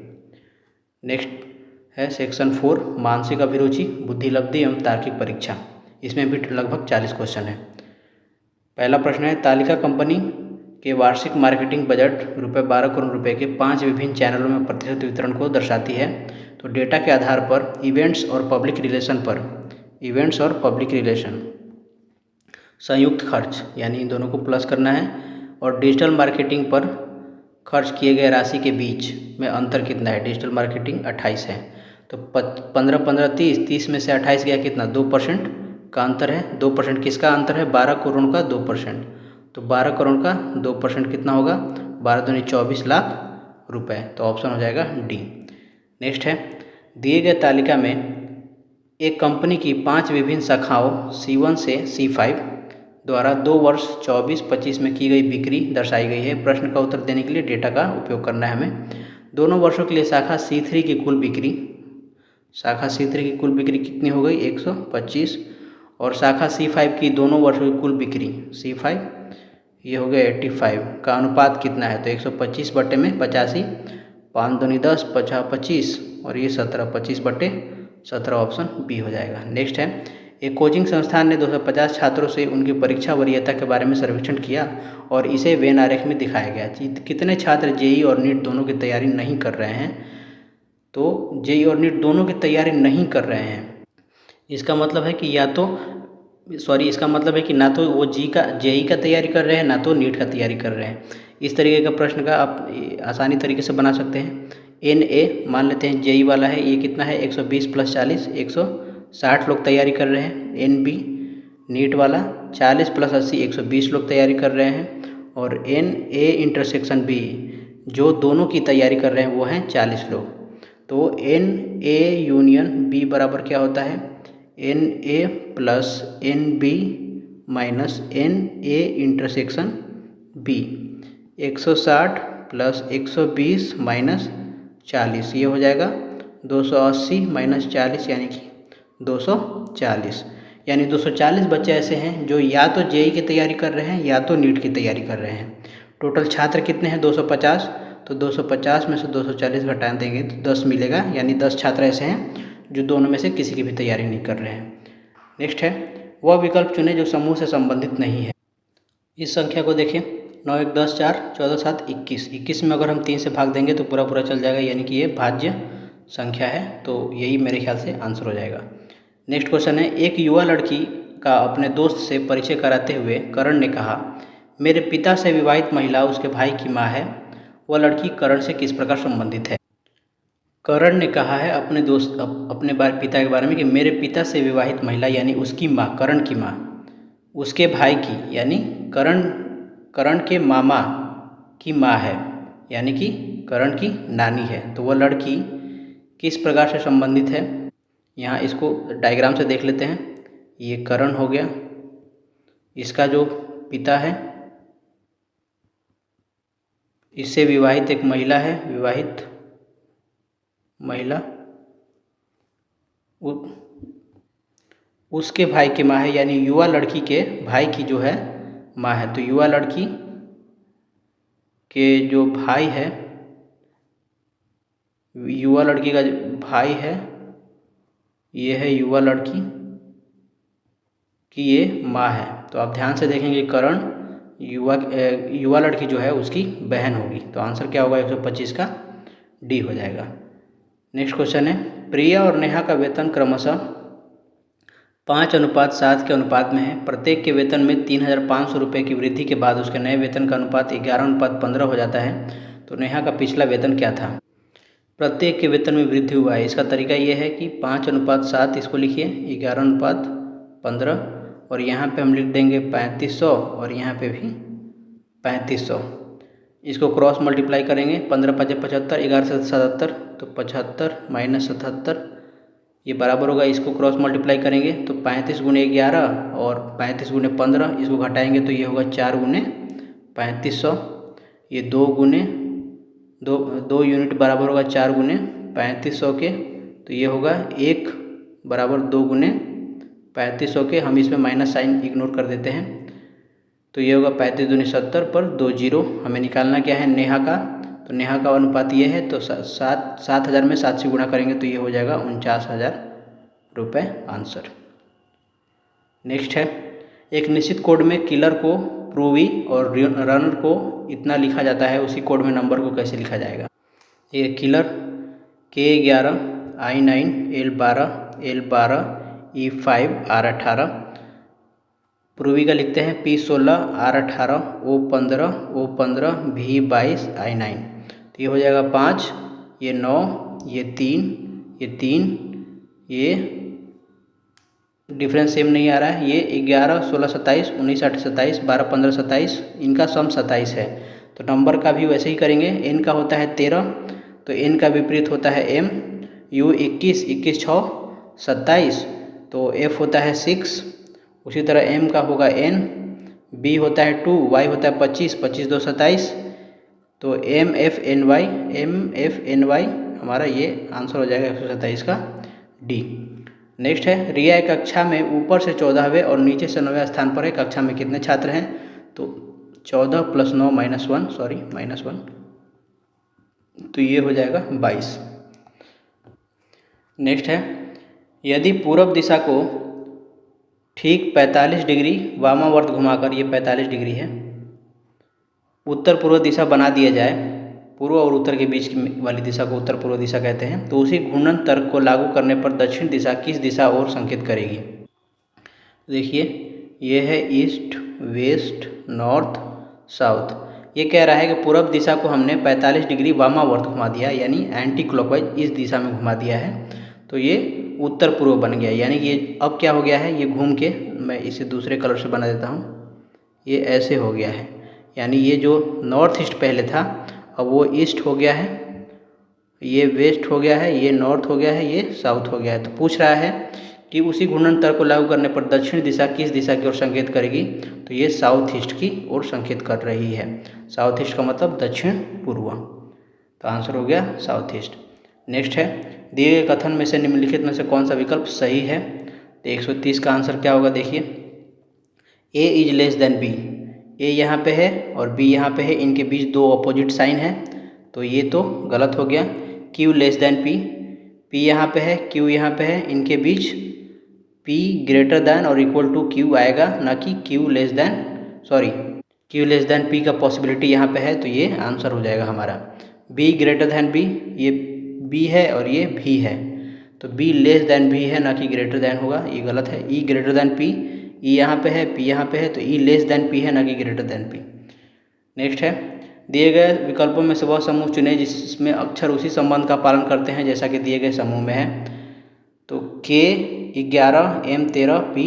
नेक्स्ट है सेक्शन 4, मानसिक अभिरुचि, बुद्धि लब्धि एवं तार्किक परीक्षा। इसमें भी लगभग 40 क्वेश्चन है। पहला प्रश्न है, तालिका कंपनी के वार्षिक मार्केटिंग बजट ₹12 करोड़ रुपए के 5 विभिन्न चैनलों में प्रतिशत वितरण को दर्शाती है। तो डेटा के आधार पर इवेंट्स और पब्लिक रिलेशन संयुक्त खर्च, यानी इन दोनों को प्लस करना है, और डिजिटल मार्केटिंग पर खर्च किए गए राशि के बीच में अंतर कितना है। डिजिटल मार्केटिंग 28 है, तो 15 15 30, 30 में से 28 गया कितना, 2% का अंतर है। 2% किसका अंतर है, 12 करोड़ का 2%, तो 12 करोड़ का 2% कितना होगा, 12 दूनी 24 लाख रुपए, तो ऑप्शन हो जाएगा डी। नेक्स्ट है, दिए गए तालिका में एक कंपनी की 5 विभिन्न शाखाओं C1 से C5 द्वारा 2 वर्ष 24-25 में की गई बिक्री दर्शाई गई है। प्रश्न का उत्तर देने के लिए डेटा का उपयोग करना है हमें। दोनों वर्षों के लिए शाखा C3 की कुल बिक्री कितनी हो गई, 125, और शाखा C5 की दोनों वर्षों की कुल बिक्री C5 ये हो गया 85 का अनुपात कितना है, तो 125 बटे में 85, 5 दूनी 10, 50 25 और ये 17, 25 बटे 17 ऑप्शन बी हो जाएगा। नेक्स्ट है, एक कोचिंग संस्थान ने 250 छात्रों से उनकी परीक्षा वरीयता के बारे में सर्वेक्षण किया और इसे वेन आरेख में दिखाया गया। कितने छात्र जेई और नीट दोनों की तैयारी नहीं कर रहे हैं, तो जेई और नीट दोनों की तैयारी नहीं कर रहे हैं, इसका मतलब है कि इसका मतलब है कि ना तो वो जेई का तैयारी कर रहे हैं, ना तो नीट का तैयारी कर रहे हैं। इस तरीके का प्रश्न का आप आसानी तरीके से बना सकते हैं। NA मान लेते हैं जेई वाला है, ये कितना है 120 + 40 160 लोग तैयारी कर रहे हैं। NB नीट वाला 40 + 80 120 लोग तैयारी कर रहे हैं। और NA इंटरसेक्शन B जो दोनों की तैयारी कर रहे हैं वो हैं 40 लोग। तो NA यूनियन B बराबर क्या होता है, NA + NB - NA intersection B 160 + 120 - 40 ये हो जाएगा 280 - 40 यानी कि 240। यानी 240 बच्चे ऐसे हैं जो या तो जेई की तैयारी कर रहे हैं या तो नीट की तैयारी कर रहे हैं। टोटल छात्र कितने हैं 250, तो 250 में से 240 घटा देंगे तो 10 मिलेगा, यानी 10 छात्र ऐसे हैं जो दोनों में से किसी की भी तैयारी नहीं कर रहे हैं। नेक्स्ट है, वह विकल्प चुनें जो समूह से संबंधित नहीं है। इस संख्या को देखें, 9 1 10 4 14 7 21, 21 में अगर हम 3 से भाग देंगे तो पूरा पूरा चल जाएगा, यानी कि ये भाज्य संख्या है, तो यही मेरे ख्याल से आंसर हो जाएगा। नेक्स्ट क्वेश्चन है, एक युवा लड़की का अपने दोस्त से परिचय कराते हुए करण ने कहा, मेरे पिता से विवाहित महिला उसके भाई की माँ है, वह लड़की करण से किस प्रकार संबंधित है। करण ने कहा है अपने पिता के बारे में कि मेरे पिता से विवाहित महिला यानी उसकी माँ, करण की माँ, उसके भाई की यानी करण के मामा की माँ है, यानी कि करण की नानी है। तो वह लड़की किस प्रकार से संबंधित है, यहाँ इसको डायग्राम से देख लेते हैं। ये करण हो गया, इसका जो पिता है इससे विवाहित एक महिला है, विवाहित महिला उसके भाई की माँ है, यानी युवा लड़की के भाई की जो है माँ है। तो युवा लड़की के जो भाई है, युवा लड़की का भाई है, ये है युवा लड़की की ये माँ है। तो आप ध्यान से देखेंगे करण युवा लड़की जो है उसकी बहन होगी। तो आंसर क्या होगा 125 का डी हो जाएगा। नेक्स्ट क्वेश्चन है, प्रिया और नेहा का वेतन क्रमशः 5:7 के अनुपात में है। प्रत्येक के वेतन में 3,500 रुपये की वृद्धि के बाद उसके नए वेतन का अनुपात 11:15 हो जाता है। तो नेहा का पिछला वेतन क्या था। प्रत्येक के वेतन में वृद्धि हुआ है, इसका तरीका ये है कि 5:7 इसको लिखिए 11:15 और यहाँ पे हम लिख देंगे 3500 और यहाँ पे भी 3500। इसको क्रॉस मल्टीप्लाई करेंगे, 15 × 5 = 75, 11 से 77 तो 75 - 77 ये बराबर होगा। इसको क्रॉस मल्टीप्लाई करेंगे तो 35 × 11 और 35 × 15, इसको घटाएंगे तो ये होगा 4 × 3500, ये 2 यूनिट बराबर होगा 4 × 3500 के, तो ये होगा 1 बराबर 2 × 3500 के। हम इसमें माइनस साइन इग्नोर कर देते हैं, तो ये होगा 35 दूनी 70 पर 2 0। हमें निकालना क्या है नेहा का, तो नेहा का अनुपात ये है, तो 7,000 में 7 से गुणा करेंगे तो ये हो जाएगा 49,000 रुपये आंसर। नेक्स्ट है, एक निश्चित कोड में किलर को प्रूवी और रनर को इतना लिखा जाता है, उसी कोड में नंबर को कैसे लिखा जाएगा। ये killer K11 I9 L12 L12 E5 R18, प्रूवी का लिखते हैं P16 R18 O15 O15 V22 I9। तो ये हो जाएगा 5, ये 9, ये 3, ये 3, ये डिफरेंस सेम नहीं आ रहा है, ये 11 16 27 19 8 27 12 15 27, इनका सम 27 है। तो नंबर का भी वैसे ही करेंगे, n का होता है 13 तो n का विपरीत होता है m, u 21 21 6 27 तो f होता है 6, उसी तरह m का होगा n, b होता है 2, y होता है 25 25 2 27, तो m f n y हमारा ये आंसर हो जाएगा 127 का डी। नेक्स्ट है रिया एक कक्षा में ऊपर से 14वें और नीचे से 9वें स्थान पर है। कक्षा में कितने छात्र हैं? तो 14 + 9 -1 सॉरी -1, तो ये हो जाएगा 22। नेक्स्ट है यदि पूर्व दिशा को ठीक 45 डिग्री वामावर्त घुमाकर, ये 45 डिग्री है, उत्तर पूर्व दिशा बना दिया जाए, पूर्व और उत्तर के बीच वाली दिशा को उत्तर पूर्व दिशा कहते हैं, तो उसी घूर्णन तर्क को लागू करने पर दक्षिण दिशा किस दिशा और संकेत करेगी? देखिए ये है ईस्ट, वेस्ट, नॉर्थ, साउथ। ये कह रहा है कि पूर्व दिशा को हमने 45 डिग्री वामावर्त घुमा दिया, यानी एंटी क्लॉकवाइज इस दिशा में घुमा दिया है, तो ये उत्तर पूर्व बन गया। यानी कि ये अब क्या हो गया है, ये घूम के, मैं इसे दूसरे कलर से बना देता हूँ, ये ऐसे हो गया है। यानी ये जो नॉर्थ ईस्ट पहले था अब वो ईस्ट हो गया है, ये वेस्ट हो गया है, ये नॉर्थ हो गया है, ये साउथ हो गया है। तो पूछ रहा है कि उसी घूर्णन तर्क को लागू करने पर दक्षिण दिशा किस दिशा की ओर संकेत करेगी? तो ये साउथ ईस्ट की ओर संकेत कर रही है। साउथ ईस्ट का मतलब दक्षिण पूर्व, तो आंसर हो गया साउथ ईस्ट। नेक्स्ट है दिए गए कथन में से निम्नलिखित में से कौन सा विकल्प सही है? तो 130 का आंसर क्या होगा? देखिए ए इज लेस देन बी, ए यहाँ पे है और बी यहाँ पे है, इनके बीच दो अपोजिट साइन है, तो ये तो गलत हो गया। Q less than P, P यहाँ पे है, क्यू यहाँ पे है, इनके बीच पी ग्रेटर दैन और इक्वल टू क्यू आएगा, ना कि Q less than, sorry Q less than P का पॉसिबिलिटी यहाँ पे है, तो ये आंसर हो जाएगा हमारा। बी ग्रेटर दैन बी, ये बी है और ये भी है, तो बी लेस दैन भी है, ना कि ग्रेटर दैन होगा, ये गलत है। ई ग्रेटर दैन पी, ई यहाँ पे है, पी यहाँ पे है, तो ई लेस दैन पी है, ना कि ग्रेटर दैन पी। नेक्स्ट है दिए गए विकल्पों में से वह समूह चुने जिसमें अक्षर उसी संबंध का पालन करते हैं जैसा कि दिए गए समूह में है। तो K 11, M 13, P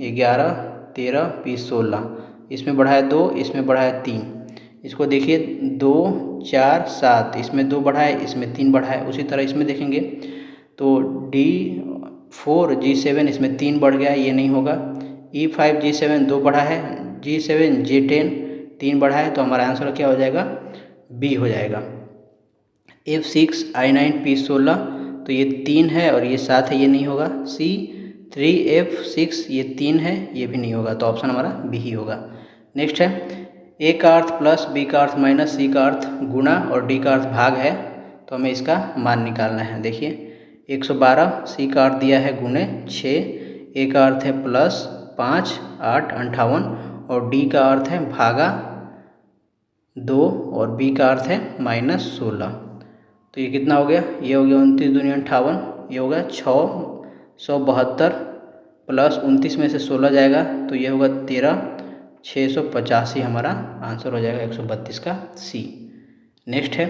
11, 13, P 16, इसमें बढ़ा है 2, इसमें बढ़ा है 3। इसको देखिए 2, 4, 7, इसमें 2 बढ़ा है, इसमें 3 बढ़ा है। उसी तरह इसमें देखेंगे तो D4 G7, इसमें 3 बढ़ गया है, ये नहीं होगा। E5 G7 2 बढ़ा है, G7 J10 3 बढ़ा है, तो हमारा आंसर क्या हो जाएगा? B हो जाएगा। F6 I9 P16, तो ये 3 है और ये 7 है, ये नहीं होगा। C3F6 ये 3 है, ये भी नहीं होगा, तो ऑप्शन हमारा बी ही होगा। नेक्स्ट है ए का अर्थ प्लस, बी का अर्थ माइनस, सी का अर्थ गुणा और डी का अर्थ भाग है, तो हमें इसका मान निकालना है। देखिए 112, सी का अर्थ दिया है गुणे 6, ए का अर्थ है प्लस 5, 8, 58 और डी का अर्थ है भागा 2 और बी का अर्थ है -16, तो ये कितना हो गया? ये हो गया 29 दूनी 58, ये हो गया 672 प्लस 29 में से 16 जाएगा, तो ये होगा 13, 685 हमारा आंसर हो जाएगा 132 का सी। नेक्स्ट है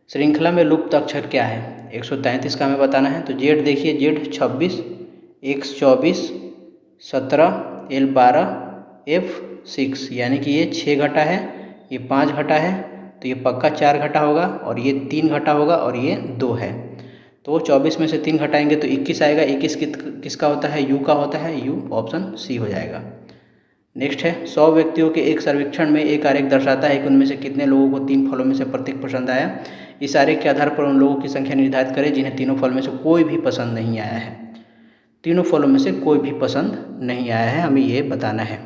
श्रृंखला में लुप्त अक्षर क्या है? 133 का हमें बताना है। तो जेड देखिए, जेड 26, एक्स 24, 17, एल 12, एफ 6, यानी कि ये 6 घटा है, ये 5 घटा है, तो ये पक्का 4 घटा होगा और ये 3 घटा होगा और ये 2 है, तो 24 में से 3 घटाएंगे तो 21 आएगा। 21 किसका होता है? यू का होता है, यू, ऑप्शन सी हो जाएगा। नेक्स्ट है 100 व्यक्तियों के एक सर्वेक्षण में एक आरेख दर्शाता है कि उनमें से कितने लोगों को 3 फलों में से प्रत्येक पसंद आया। इस आरेख के आधार पर उन लोगों की संख्या निर्धारित करें जिन्हें तीनों फल में से कोई भी पसंद नहीं आया है। तीनों फलों में से कोई भी पसंद नहीं आया है, हमें ये बताना है।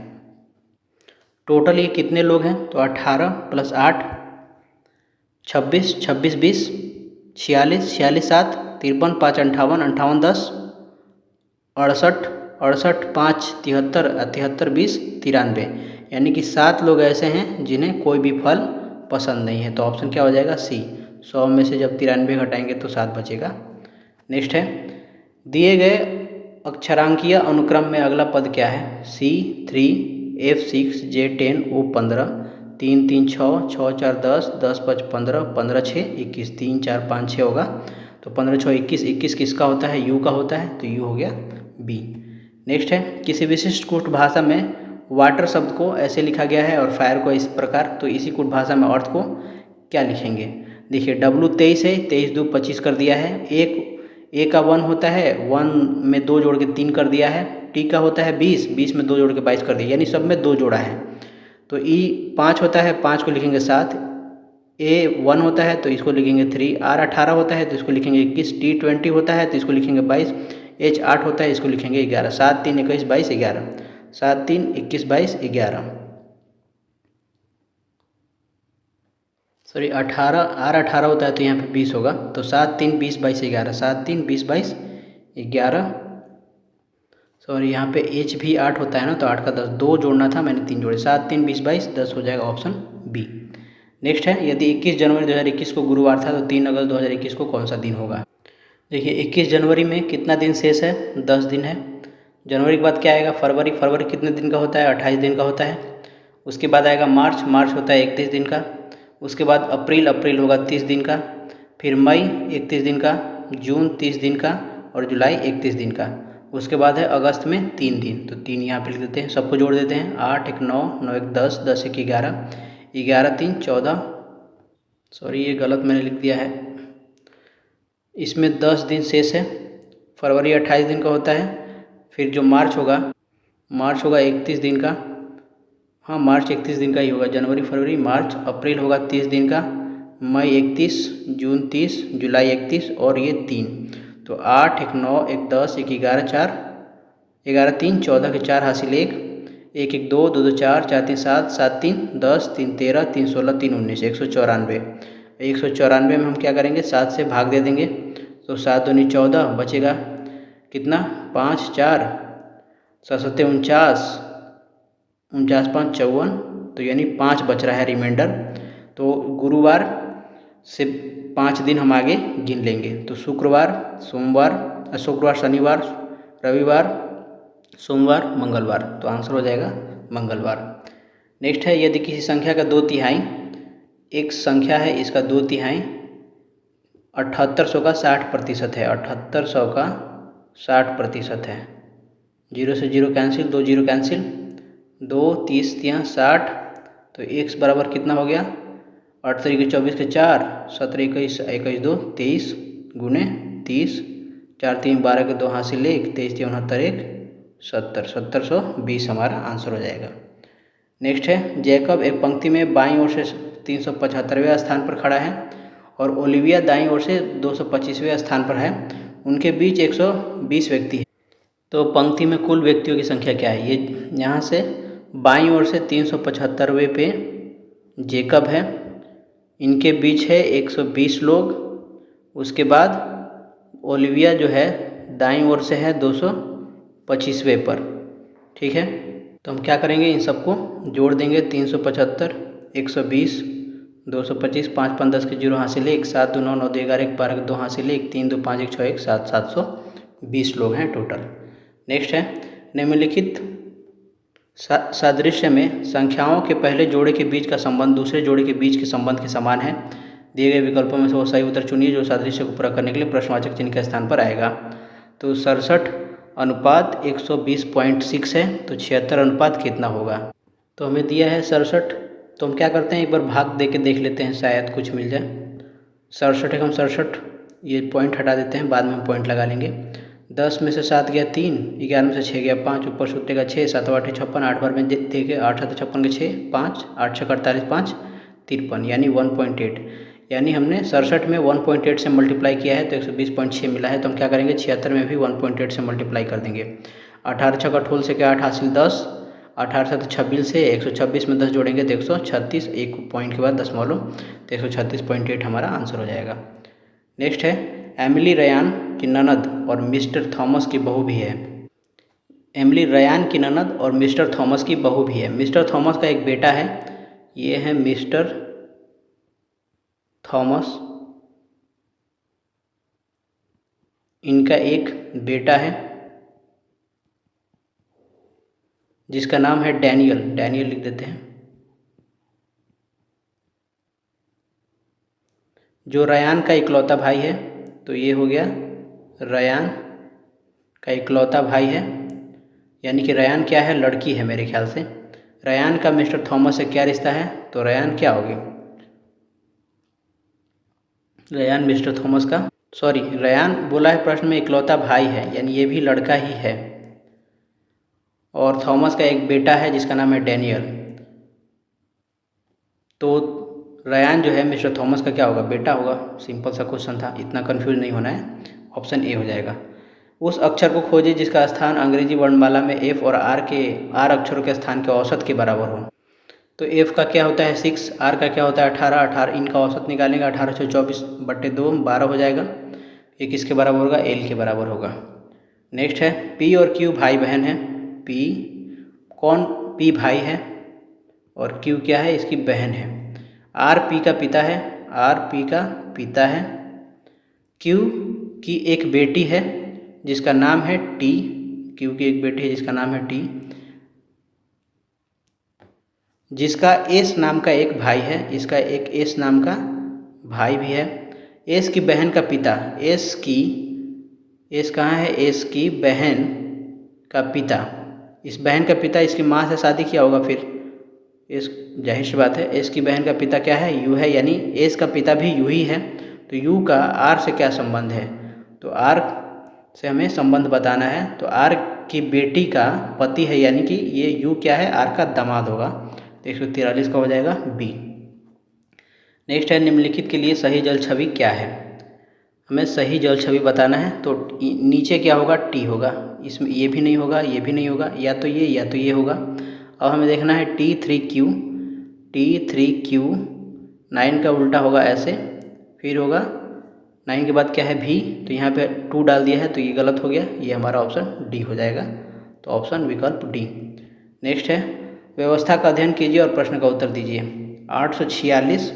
टोटल ये कितने लोग हैं? तो 18 + 8 26, 26 20 46, 46 7 53 5 58, 58 10 68, 68 5 73, 73 20 93, यानी कि 7 लोग ऐसे हैं जिन्हें कोई भी फल पसंद नहीं है, तो ऑप्शन क्या हो जाएगा? सी। 100 में से जब 93 घटाएंगे तो 7 बचेगा। नेक्स्ट है दिए गए अक्षरांकीय अनुक्रम में अगला पद क्या है? C3 F6 J10 O15 3 3 6 6 4 10 10 5 15 15 6 21 3 4 5 6 होगा, तो 15 6 21, 21 किसका होता है? यू का होता है, तो यू हो गया बी। नेक्स्ट है किसी विशिष्ट कुट भाषा में वाटर शब्द को ऐसे लिखा गया है और फायर को इस प्रकार, तो इसी कुट भाषा में अर्थ को क्या लिखेंगे? देखिए W 23 है, 23 2 25 कर दिया है। ए का 1 होता है, 1 में 2 जोड़ के 3 कर दिया है। टी का होता है 20, 20 में 2 जोड़ के 22 कर दिया, यानी सब में 2 जोड़ा है। तो ई 5 होता है, 5 को लिखेंगे 7। ए 1 होता है तो इसको लिखेंगे 3। आर 18 होता है तो इसको लिखेंगे 21। टी 20 होता है तो इसको लिखेंगे 22। H 8 होता है, इसको लिखेंगे 11। 7 3 21 22 11, 7 3 21 22 11, सॉरी 18 R 18 होता है तो यहाँ पे 20 होगा, तो 7 3 20 22 11, 7 3 20 22 11, सॉरी यहाँ पे H भी 8 होता है ना, तो 8 का 10, 2 जोड़ना था मैंने 3 जोड़े, 7 3 20 22 10 हो जाएगा, ऑप्शन बी। नेक्स्ट है, यदि 21 जनवरी 2021 को गुरुवार था तो 3 अगस्त 2021 को कौन सा दिन होगा। देखिए 21 जनवरी में कितना दिन शेष है, 10 दिन है। जनवरी के बाद क्या आएगा, फरवरी, फरवरी कितने दिन का होता है, 28 दिन का होता है। उसके बाद आएगा मार्च, मार्च होता है 31 दिन का। उसके बाद अप्रैल, अप्रैल होगा 30 दिन का। फिर मई 31 दिन का, जून 30 दिन का और जुलाई 31 दिन का। उसके बाद है अगस्त में 3 दिन, तो 3 यहाँ पे लिख देते हैं, सबको जोड़ देते हैं, 8 1 9, 9 1 10, 10 1 11, 11 3 14, सॉरी ये गलत मैंने लिख दिया है, इसमें 10 दिन शेष है। फरवरी 28 दिन का होता है। फिर जो मार्च होगा, मार्च होगा 31 दिन का, हाँ मार्च 31 दिन का ही होगा, जनवरी फरवरी मार्च। अप्रैल होगा 30 दिन का, मई 31, जून 30, जुलाई 31 और ये 3, तो 8 1 9 1 10 1 11 4, 11 3 14 के 4 हासिल 1, 1 1 2 2 2 4 4 3 7 7 3 10 3 13 3 16 3 19, 194। 194 में हम क्या करेंगे, 7 से भाग दे देंगे, तो 7 दूनी 14, बचेगा कितना, 5 4, 7 7 49, 49 5 54, तो यानी 5 बच रहा है रिमाइंडर। तो गुरुवार से 5 दिन हम आगे गिन लेंगे, तो शुक्रवार, सोमवार, शुक्रवार शनिवार, रविवार, सोमवार, मंगलवार, तो आंसर हो जाएगा मंगलवार। नेक्स्ट है, यदि किसी संख्या का 2/3, एक संख्या है इसका 2/3 7800 का 60% है, 7800 का 60% है। 0 से 0 कैंसिल, 2 0 कैंसिल, 2 30 3 60, तो x बराबर कितना हो गया, 8 3 24 के 4, 17 21 21 2 23 गुने 30, 4 3 12 के 2 हासिल 1, 23 3 69 1 70, 1720 हमारा आंसर हो जाएगा। नेक्स्ट है, जैकब एक पंक्ति में बाईं ओर से 375वें स्थान पर खड़ा है और ओलिविया दाईं ओर से 225वें स्थान पर है, उनके बीच 120 व्यक्ति हैं, तो पंक्ति में कुल व्यक्तियों की संख्या क्या है। ये यहाँ से बाईं ओर से 375वें पे जैकब है, इनके बीच है 120 लोग। उसके बाद ओलिविया जो है दाईं ओर से है 225वें पर, ठीक है। तो हम क्या करेंगे, इन सबको जोड़ देंगे, 375 120 225, 5 5 10 के 0 हासिल 1, 7 2 9 9 2 11 1 12 के 2 हासिल 1, 3 2 5 1 6 1 7, 720 लोग हैं टोटल। नेक्स्ट है, निम्नलिखित सादृश्य में संख्याओं के पहले जोड़े के बीच का संबंध दूसरे जोड़े के बीच के संबंध के समान है। दिए गए विकल्पों में से वो सही उत्तर चुनिए जो सादृश्य को पूरा करने के लिए प्रश्नवाचक चिन्ह के स्थान पर आएगा। तो 67 अनुपात 120.6 है, तो 76 अनुपात कितना होगा। तो हमें दिया है 67, तो हम क्या करते हैं, एक बार भाग दे के देख लेते हैं, शायद कुछ मिल जाए। 67 एकम 67, ये पॉइंट हटा देते हैं, बाद में हम पॉइंट लगा लेंगे। 10 में से 7 गया 3, 11 में से 6 गया 5, ऊपर छूटेगा 6, 7 8 56, 8 बार में देखे 8 7 56 के 6 5, 8 6 48 5 53, यानी 1.8, यानी हमने 67 में 1.8 से मल्टीप्लाई किया है तो 120.6 मिला है। तो हम क्या करेंगे, 76 में भी 1.8 से मल्टीप्लाई कर देंगे। 18 6 का ठोल से क्या 8 हासिल 10, 18 7 26 से 126 में 10 जोड़ेंगे तो 136, एक पॉइंट के बाद दशमलव, तो 136.8 हमारा आंसर हो जाएगा। नेक्स्ट है, एमिली रयान की ननद और मिस्टर थॉमस की बहू भी है। एमिली रयान की ननद और मिस्टर थॉमस की बहू भी है। मिस्टर थॉमस का एक बेटा है, ये है मिस्टर थॉमस, इनका एक बेटा है जिसका नाम है डैनियल, डैनियल लिख देते हैं। जो रयान का इकलौता भाई है, तो ये हो गया रयान का इकलौता भाई है, यानी कि रयान क्या है, लड़की है मेरे ख्याल से। रयान का मिस्टर थॉमस से क्या रिश्ता है, तो रयान क्या होगी, रयान मिस्टर थॉमस का, सॉरी रयान बोला है प्रश्न में इकलौता भाई है, यानी ये भी लड़का ही है, और थॉमस का एक बेटा है जिसका नाम है डैनियल। तो रयान जो है मिस्टर थॉमस का क्या होगा, बेटा होगा। सिंपल सा क्वेश्चन था, इतना कंफ्यूज नहीं होना है, ऑप्शन ए हो जाएगा। उस अक्षर को खोजें जिसका स्थान अंग्रेजी वर्णमाला में F और R अक्षरों के स्थान के औसत के बराबर हो। तो F का क्या होता है 6, R का क्या होता है 18, इनका औसत निकालेंगे 18 से 24/2 12 हो जाएगा। ये किसके बराबर होगा, L के बराबर होगा। नेक्स्ट है P और Q भाई बहन है। P भाई है और Q क्या है, इसकी बहन है। R P का पिता है, Q की एक बेटी है जिसका नाम है T, जिसका S नाम का एक भाई है, इसका एक S नाम का भाई भी है। S की बहन का पिता, S कहाँ है, S की बहन का पिता, इस बहन का पिता इसकी माँ से शादी किया होगा, फिर इस जाहिर सी बात है S की बहन का पिता क्या है, U है, यानी S का पिता भी U ही है। तो U का R से क्या संबंध है, तो R से हमें संबंध बताना है। तो R की बेटी का पति है, यानी कि ये U क्या है, R का दामाद होगा। तो 143 का हो जाएगा B। नेक्स्ट है निम्नलिखित के लिए सही जल छवि क्या है। हमें सही जल छवि बताना है। तो नीचे क्या होगा, T होगा, इसमें ये भी नहीं होगा, ये भी नहीं होगा, या तो ये होगा। अब हमें देखना है T3Q, 9 का उल्टा होगा ऐसे, फिर होगा 9 के बाद क्या है V, तो यहाँ पे 2 डाल दिया है तो ये गलत हो गया, ये हमारा ऑप्शन D हो जाएगा। तो ऑप्शन विकल्प D। नेक्स्ट है व्यवस्था का अध्ययन कीजिए और प्रश्न का उत्तर दीजिए। 846,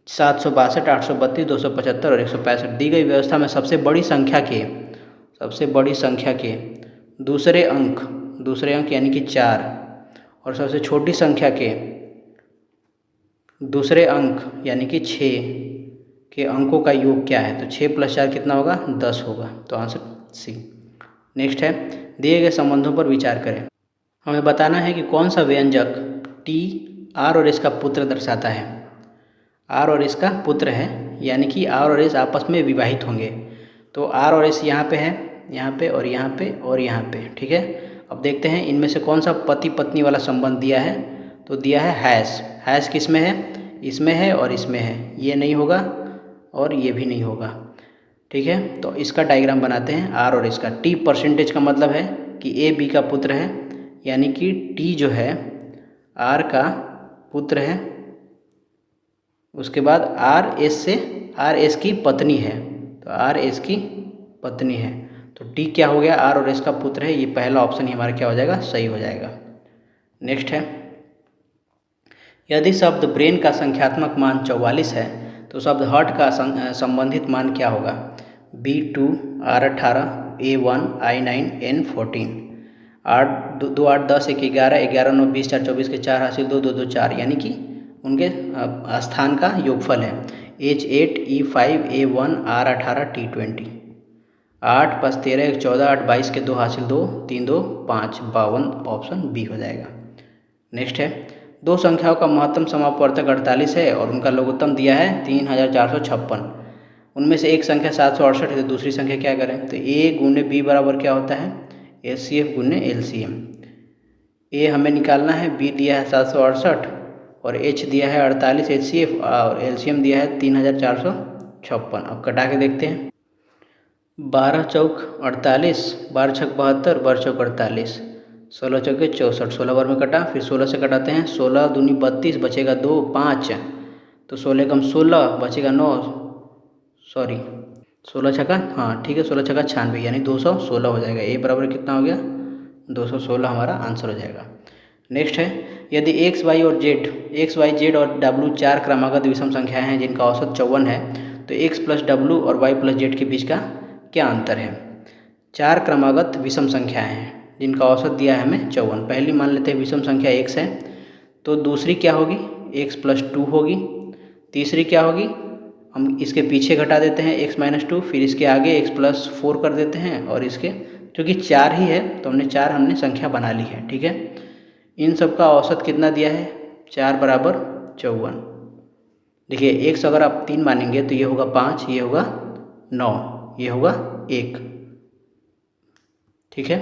762, 832, 275 और 165 दी गई व्यवस्था में सबसे बड़ी संख्या के दूसरे अंक यानी कि 4 और सबसे छोटी संख्या के दूसरे अंक यानी कि 6 के अंकों का योग क्या है। तो 6 + 4 कितना होगा, 10 होगा। तो आंसर C। नेक्स्ट है दिए गए संबंधों पर विचार करें। हमें बताना है कि कौन सा व्यंजक T R और S का पुत्र दर्शाता है। R और S का पुत्र है, यानी कि R और S आपस में विवाहित होंगे। तो R और S यहाँ पे है, यहाँ पे और यहाँ पे और यहाँ पे, ठीक है। अब देखते हैं इनमें से कौन सा पति पत्नी वाला संबंध दिया है। तो दिया है हैश किस में है, इसमें है और इसमें है, ये नहीं होगा और ये भी नहीं होगा, ठीक है। तो इसका डायग्राम बनाते हैं R और S का। T परसेंटेज का मतलब है कि A B का पुत्र है, यानी कि T जो है R का पुत्र है। उसके बाद R S की पत्नी है, तो R S की पत्नी है। तो T क्या हो गया, R और S का पुत्र है। ये पहला ऑप्शन ही हमारा क्या हो जाएगा, सही हो जाएगा। नेक्स्ट है यदि शब्द ब्रेन का संख्यात्मक मान 44 है तो शब्द हार्ट का संबंधित मान क्या होगा। B2, R18, A1, I9, N14। 8 2 8 10 1 11 11 9 20 4 24 के 4 हासिल 2 2 2 4, यानी कि उनके स्थान का योगफल है। H8, E5, A1, R18, T20। 8 + 13 = 14, 8 22 के 2 हासिल 2 3 2 5 52, ऑप्शन बी हो जाएगा। नेक्स्ट है दो संख्याओं का महत्तम समापवर्तक 48 है और उनका लघुत्तम दिया है 3456। उनमें से एक संख्या 768 है, तो दूसरी संख्या क्या करें। तो A × B बराबर क्या होता है, HCF × LCM। A हमें निकालना है, B दिया है 768 और H दिया है 48 HCF और LCM दिया है 3456। अब कटा के देखते हैं। 12 चौक 48, 12 छक 72, 12 चौक 48, 16 चौके 64, 16 बार में कटा, फिर 16 से कटाते हैं। 16 दूनी 32, बचेगा 2 5, तो 16 कम 16 बचेगा 9, सॉरी 16 छक्का, हाँ ठीक है, 16 छक्का 96, यानी 216 हो जाएगा। A बराबर कितना हो गया, 216 हमारा आंसर हो जाएगा। नेक्स्ट है यदि x y z और w 4 क्रमागत विषम संख्याएं हैं जिनका औसत 54 है तो x + w और y + z के बीच का क्या अंतर है। 4 क्रमागत विषम संख्याएं हैं जिनका औसत दिया है हमें 54। पहली मान लेते हैं विषम संख्या x है, तो दूसरी क्या होगी, x + 2 होगी। तीसरी क्या होगी, हम इसके पीछे घटा देते हैं x - 2, फिर इसके आगे x + 4 कर देते हैं, और इसके क्योंकि 4 ही है तो हमने संख्या बना ली है, ठीक है। इन सब का औसत कितना दिया है, 4 बराबर 54। देखिए x अगर आप 3 मानेंगे तो ये होगा 5, ये होगा 9, ये होगा 1, ठीक है।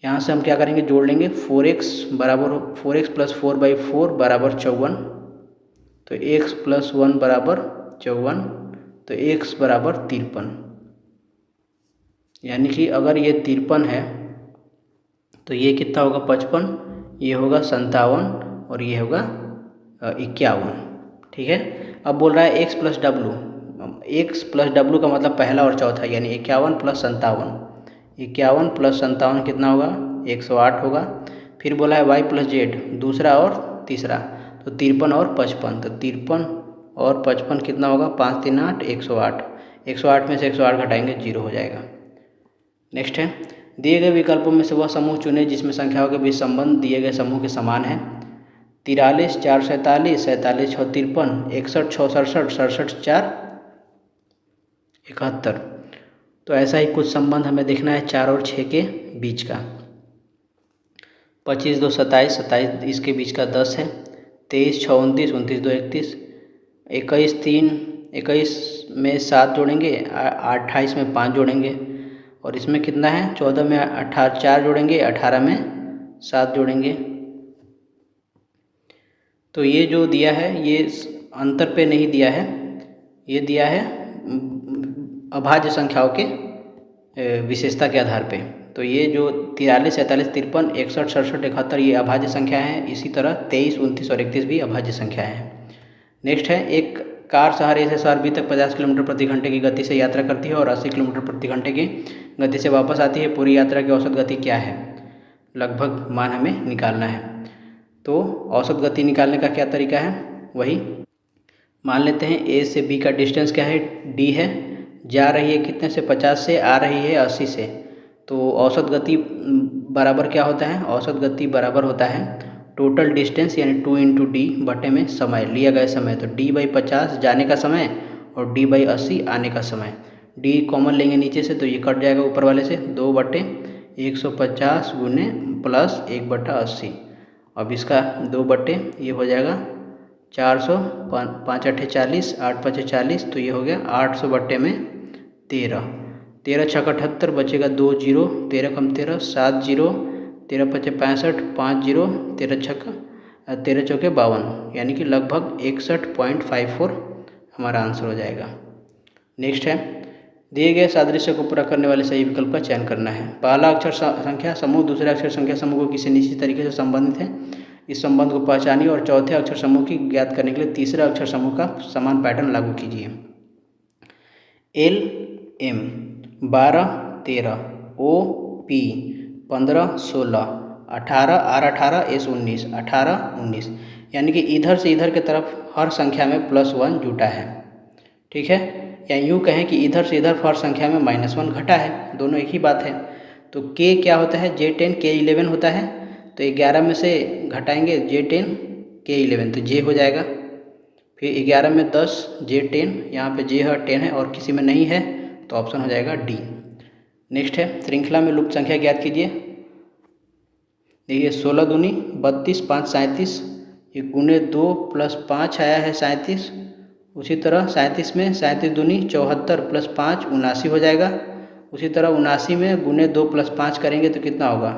यहाँ से हम क्या करेंगे, जोड़ लेंगे। 4x + 4/4 बराबर 54, तो x + 1 बराबर 54, तो x बराबर 53, यानी कि अगर ये 53 है तो ये कितना होगा 55, ये होगा 57 और ये होगा 51। ठीक है। अब बोल रहा है x plus W. X plus W का मतलब पहला और चौथा, यानी 51 प्लस 57। 51 प्लस 57 कितना होगा 108 होगा। फिर बोला है y प्लस जेड, दूसरा और तीसरा, तो 53 और 55। तो 53 और 55 कितना होगा 5 3 8 108। 108 में से 108 घटाएंगे 0 हो जाएगा। नेक्स्ट है, दिए गए विकल्पों में से वह समूह चुने जिसमें संख्याओं के बीच संबंध दिए गए समूह के समान है। 43 4 47, 47 6 53, 61 6 67, 67 4 71। तो ऐसा ही कुछ संबंध हमें देखना है 4 और 6 के बीच का। 25 2 27, 27 इसके बीच का 10 है। 23 6 29, 29 2 31, 21 3, 21 में 7 जोड़ेंगे, 28 में 5 जोड़ेंगे, और इसमें कितना है 14 में 18 4 जोड़ेंगे, 18 में 7 जोड़ेंगे। तो ये जो दिया है ये अंतर पे नहीं दिया है, ये दिया है अभाज्य संख्याओं के विशेषता के आधार पे। तो ये जो 43 47 53 61 67 71 ये अभाज्य संख्या है। इसी तरह 23 29 और 31 भी अभाज्य संख्या है। नेक्स्ट है, एक कार शहर ए से शहर बी तक 50 किलोमीटर प्रति घंटे की गति से यात्रा करती है और 80 किलोमीटर प्रति घंटे की गति से वापस आती है। पूरी यात्रा की औसत गति क्या है? लगभग मान हमें निकालना है। तो औसत गति निकालने का क्या तरीका है? वही मान लेते हैं ए से बी का डिस्टेंस क्या है, डी है। जा रही है कितने से 50 से, आ रही है 80 से। तो औसत गति बराबर क्या होता है? औसत गति बराबर होता है टोटल डिस्टेंस यानी 2 इंटू डी बटे में समय, लिया गया समय। तो d/50 जाने का समय और d/80 आने का समय। d कॉमन लेंगे नीचे से तो ये कट जाएगा ऊपर वाले से, 2/150 गुने प्लस 1/80। अब इसका 2 ये हो जाएगा 400, 5 8 40, 8 5 40, तो ये हो गया 800 बटे में 13। 13 6 78, बचेगा 2 0, 13 कम 13 7 0, 13 5 65, 5 0, 13 6 13 चौके 52, यानी कि लगभग 61.54 हमारा आंसर हो जाएगा। नेक्स्ट है, दिए गए सादृश्य को पूरा करने वाले सही विकल्प का चयन करना है। पहला अक्षर संख्या समूह दूसरे अक्षर संख्या समूह को किसी निश्चित तरीके से संबंधित है, इस संबंध को पहचानिए और चौथे अक्षर समूह की ज्ञात करने के लिए तीसरे अक्षर समूह का समान पैटर्न लागू कीजिए। L M 12 13, O P 15 16, 18 R 18, S 19, 18 19, यानी कि इधर से इधर के तरफ हर संख्या में +1 जुटा है। ठीक है, या यूँ कहें कि इधर से इधर हर संख्या में -1 घटा है, दोनों एक ही बात है। तो के क्या होता है? J10 K11 होता है। तो 11 में से घटाएंगे J10 K11 तो J हो जाएगा। फिर 11 में 10 J10, यहाँ पे J है 10 है और किसी में नहीं है तो ऑप्शन हो जाएगा डी। नेक्स्ट है, श्रृंखला में लुप्त संख्या ज्ञात कीजिए। देखिए 16 दूनी 32, 5 37, ये गुने 2 + 5 आया है 37। उसी तरह 37 में 37 दूनी 74 + 5 79 हो जाएगा। उसी तरह 79 में गुने 2 + 5 करेंगे तो कितना होगा?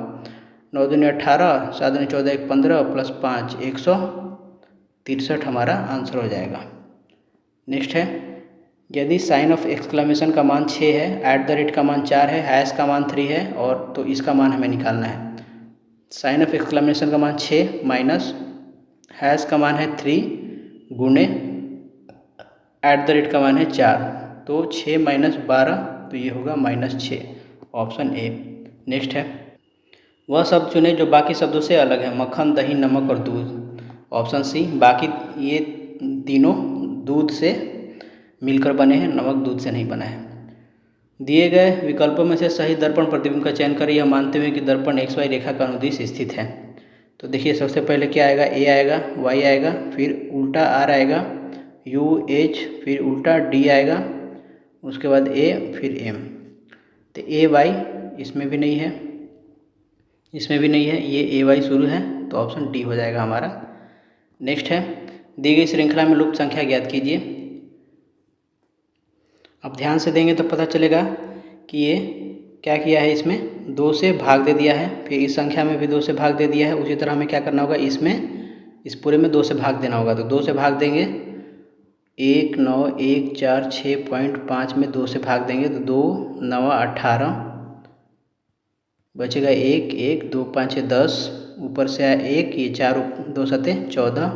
9 दूनी 18, 7 दूनी 14, 1 15 + 5 163 हमारा आंसर हो जाएगा। नेक्स्ट है, यदि साइन ऑफ एक्सक्लेमेशन का मान 6 है, @ का मान 4 है, हैश का मान 3 है, और तो इसका मान हमें निकालना है। साइन ऑफ एक्सक्लेमेशन का मान 6 माइनस हैश का मान है 3 गुने @ का मान है 4, तो 6 - 12 तो ये होगा -6, ऑप्शन ए। नेक्स्ट है, वह शब्द चुने जो बाकी शब्दों से अलग है। मक्खन दही नमक और दूध, ऑप्शन सी। बाकी ये तीनों दूध से मिलकर बने हैं, नमक दूध से नहीं बना है। दिए गए विकल्पों में से सही दर्पण प्रतिबिंब का चयन करें, यह मानते हुए कि दर्पण XY रेखा का अनुदिश स्थित है। तो देखिए सबसे पहले क्या आएगा? ए आएगा, Y आएगा, फिर उल्टा R आएगा, UH, फिर उल्टा D आएगा, उसके बाद A, फिर M। तो AY इसमें भी नहीं है, इसमें भी नहीं है, ये AY शुरू है, तो ऑप्शन डी हो जाएगा हमारा। नेक्स्ट है, दी गई श्रृंखला में लुप्त संख्या ज्ञात कीजिए। अब ध्यान से देंगे तो पता चलेगा कि ये क्या किया है, इसमें 2 से भाग दे दिया है, फिर इस संख्या में भी 2 से भाग दे दिया है। उसी तरह हमें क्या करना होगा, इसमें इस पूरे में 2 से भाग देना होगा। तो 2 से भाग देंगे, 1 9 1 4 6.5 में 2 से भाग देंगे तो 2 9 18, बचेगा 1 1 2 5 6 10, ऊपर से आया 1, ये 4 2 सते 14,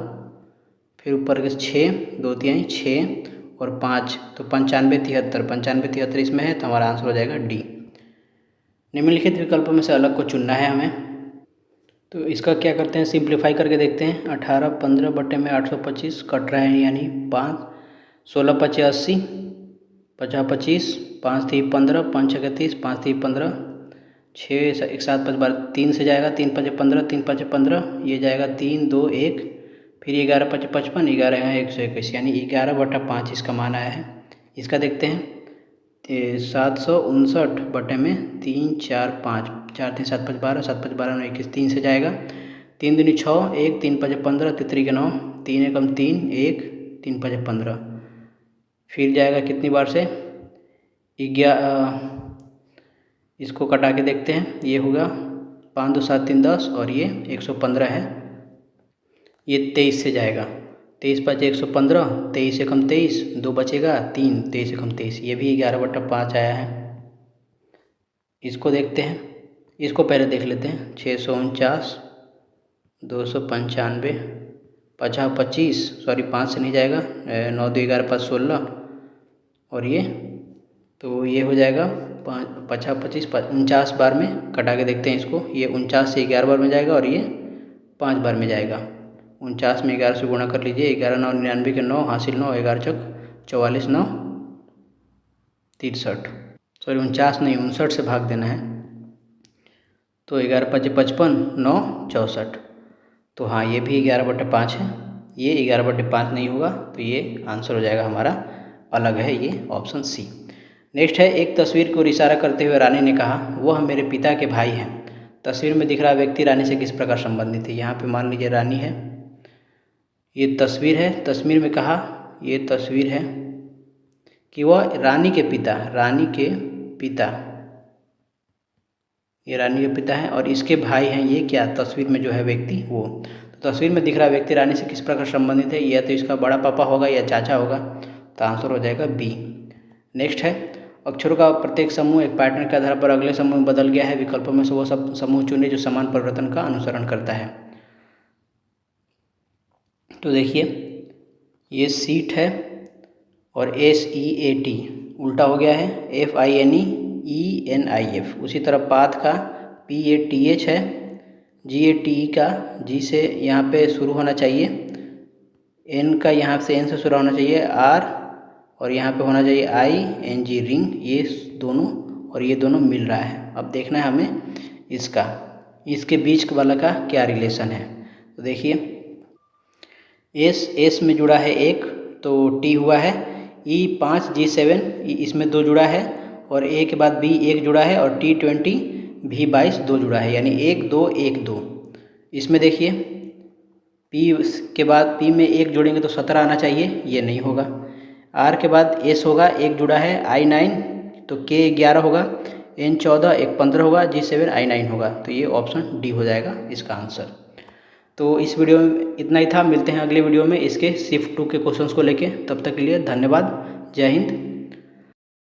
फिर ऊपर के 6 2 3 6 और 5, तो 95 73, 95 73 इसमें है, तो हमारा आंसर हो जाएगा डी। निम्नलिखित विकल्पों में से अलग को चुनना है हमें। तो इसका क्या करते हैं, सिंप्लीफाई करके देखते हैं। 18 15 बटे में 825 कट रहा है, यानी 5 16 5 80, 50 25, 5 3 15, 5 6 30, 5 3 15, 6 1 7 5 12, 3 से जाएगा, 3 5 15, 3 5 15, ये जाएगा 3 2 1, फिर 11 5 55, 11 यहाँ 121, यानी 11/5 इसका मान आया है। इसका देखते हैं, 759 बटे में 3 4 5, 4 3 7 5 12, 7 5 12 9 21, 3 से जाएगा, 3 दूनी 6, 1 3 5 15, तितरी के 9, 3 एकम 3 1, 3 5 15, फिर जाएगा कितनी बार से, 11, इसको कटा के देखते हैं, ये होगा 5 2 7 3 10, और ये 115 है, ये 23 से जाएगा, 23 5 115, 23 एकम 23, 2 बचेगा 3, 23 एकम 23, ये भी 11/5 आया है। इसको देखते हैं, इसको पहले देख लेते हैं। 649, 295, 50 25, सॉरी 5 से नहीं जाएगा, 9 2 11 5 16, और ये, तो ये हो जाएगा 50 25 49 बार में कटा के देखते हैं इसको, ये 49 से 11 बार में जाएगा, और ये 5 बार में जाएगा। 49 में 11 से गुणा कर लीजिए, 11 9 99 के 9, हासिल 9, 11 चौक 44, 9 63, सॉरी 49 नहीं 59 से भाग देना है, तो 11 5 55, 9 64, तो हाँ ये भी 11/5 है, ये 11/5 नहीं होगा, तो ये आंसर हो जाएगा हमारा अलग है, ये ऑप्शन सी। नेक्स्ट है, एक तस्वीर को इशारा करते हुए रानी ने कहा, वह मेरे पिता के भाई हैं। तस्वीर में दिख रहा व्यक्ति रानी से किस प्रकार संबंधित है। यहाँ पे मान लीजिए रानी है, ये तस्वीर है, तस्वीर में कहा, ये तस्वीर है कि वह रानी के पिता, रानी के पिता, ये रानी के पिता हैं, और इसके भाई हैं, ये क्या तस्वीर में जो है व्यक्ति वो। तो तस्वीर में दिख रहा व्यक्ति रानी से किस प्रकार संबंधित है, या तो इसका बड़ा पापा होगा या चाचा होगा, तो आंसर हो जाएगा बी। नेक्स्ट है, अक्षरों का प्रत्येक समूह एक पैटर्न के आधार पर अगले समूह में बदल गया है। विकल्पों में से वो सब समूह चुने जो समान परिवर्तन का अनुसरण करता है। तो देखिए, ये सीट है और SEAT उल्टा हो गया है, FINEENIF। उसी तरह पाथ का PATH है, GATE का G से यहाँ पे शुरू होना चाहिए, N का यहाँ से N से शुरू होना चाहिए, R, और यहाँ पे होना चाहिए ING रिंग, ये दोनों और ये दोनों मिल रहा है। अब देखना है हमें इसका, इसके बीच वाला का क्या रिलेशन है। तो देखिए, S में जुड़ा है 1, तो T हुआ है, E5 G7 इसमें 2 जुड़ा है, और A के बाद B 1 जुड़ा है, और T20 V22 2 जुड़ा है, यानी 1 2 1 2। इसमें देखिए P के बाद P में 1 जोड़ेंगे तो 17 आना चाहिए, ये नहीं होगा। R के बाद S होगा, 1 जुड़ा है, I9 तो K 11 होगा, N 14 1 15 होगा, G7 I9 होगा, तो ये ऑप्शन डी हो जाएगा इसका आंसर। तो इस वीडियो में इतना ही था, मिलते हैं अगले वीडियो में इसके शिफ्ट 2 के क्वेश्चंस को लेके। तब तक के लिए धन्यवाद, जय हिंद।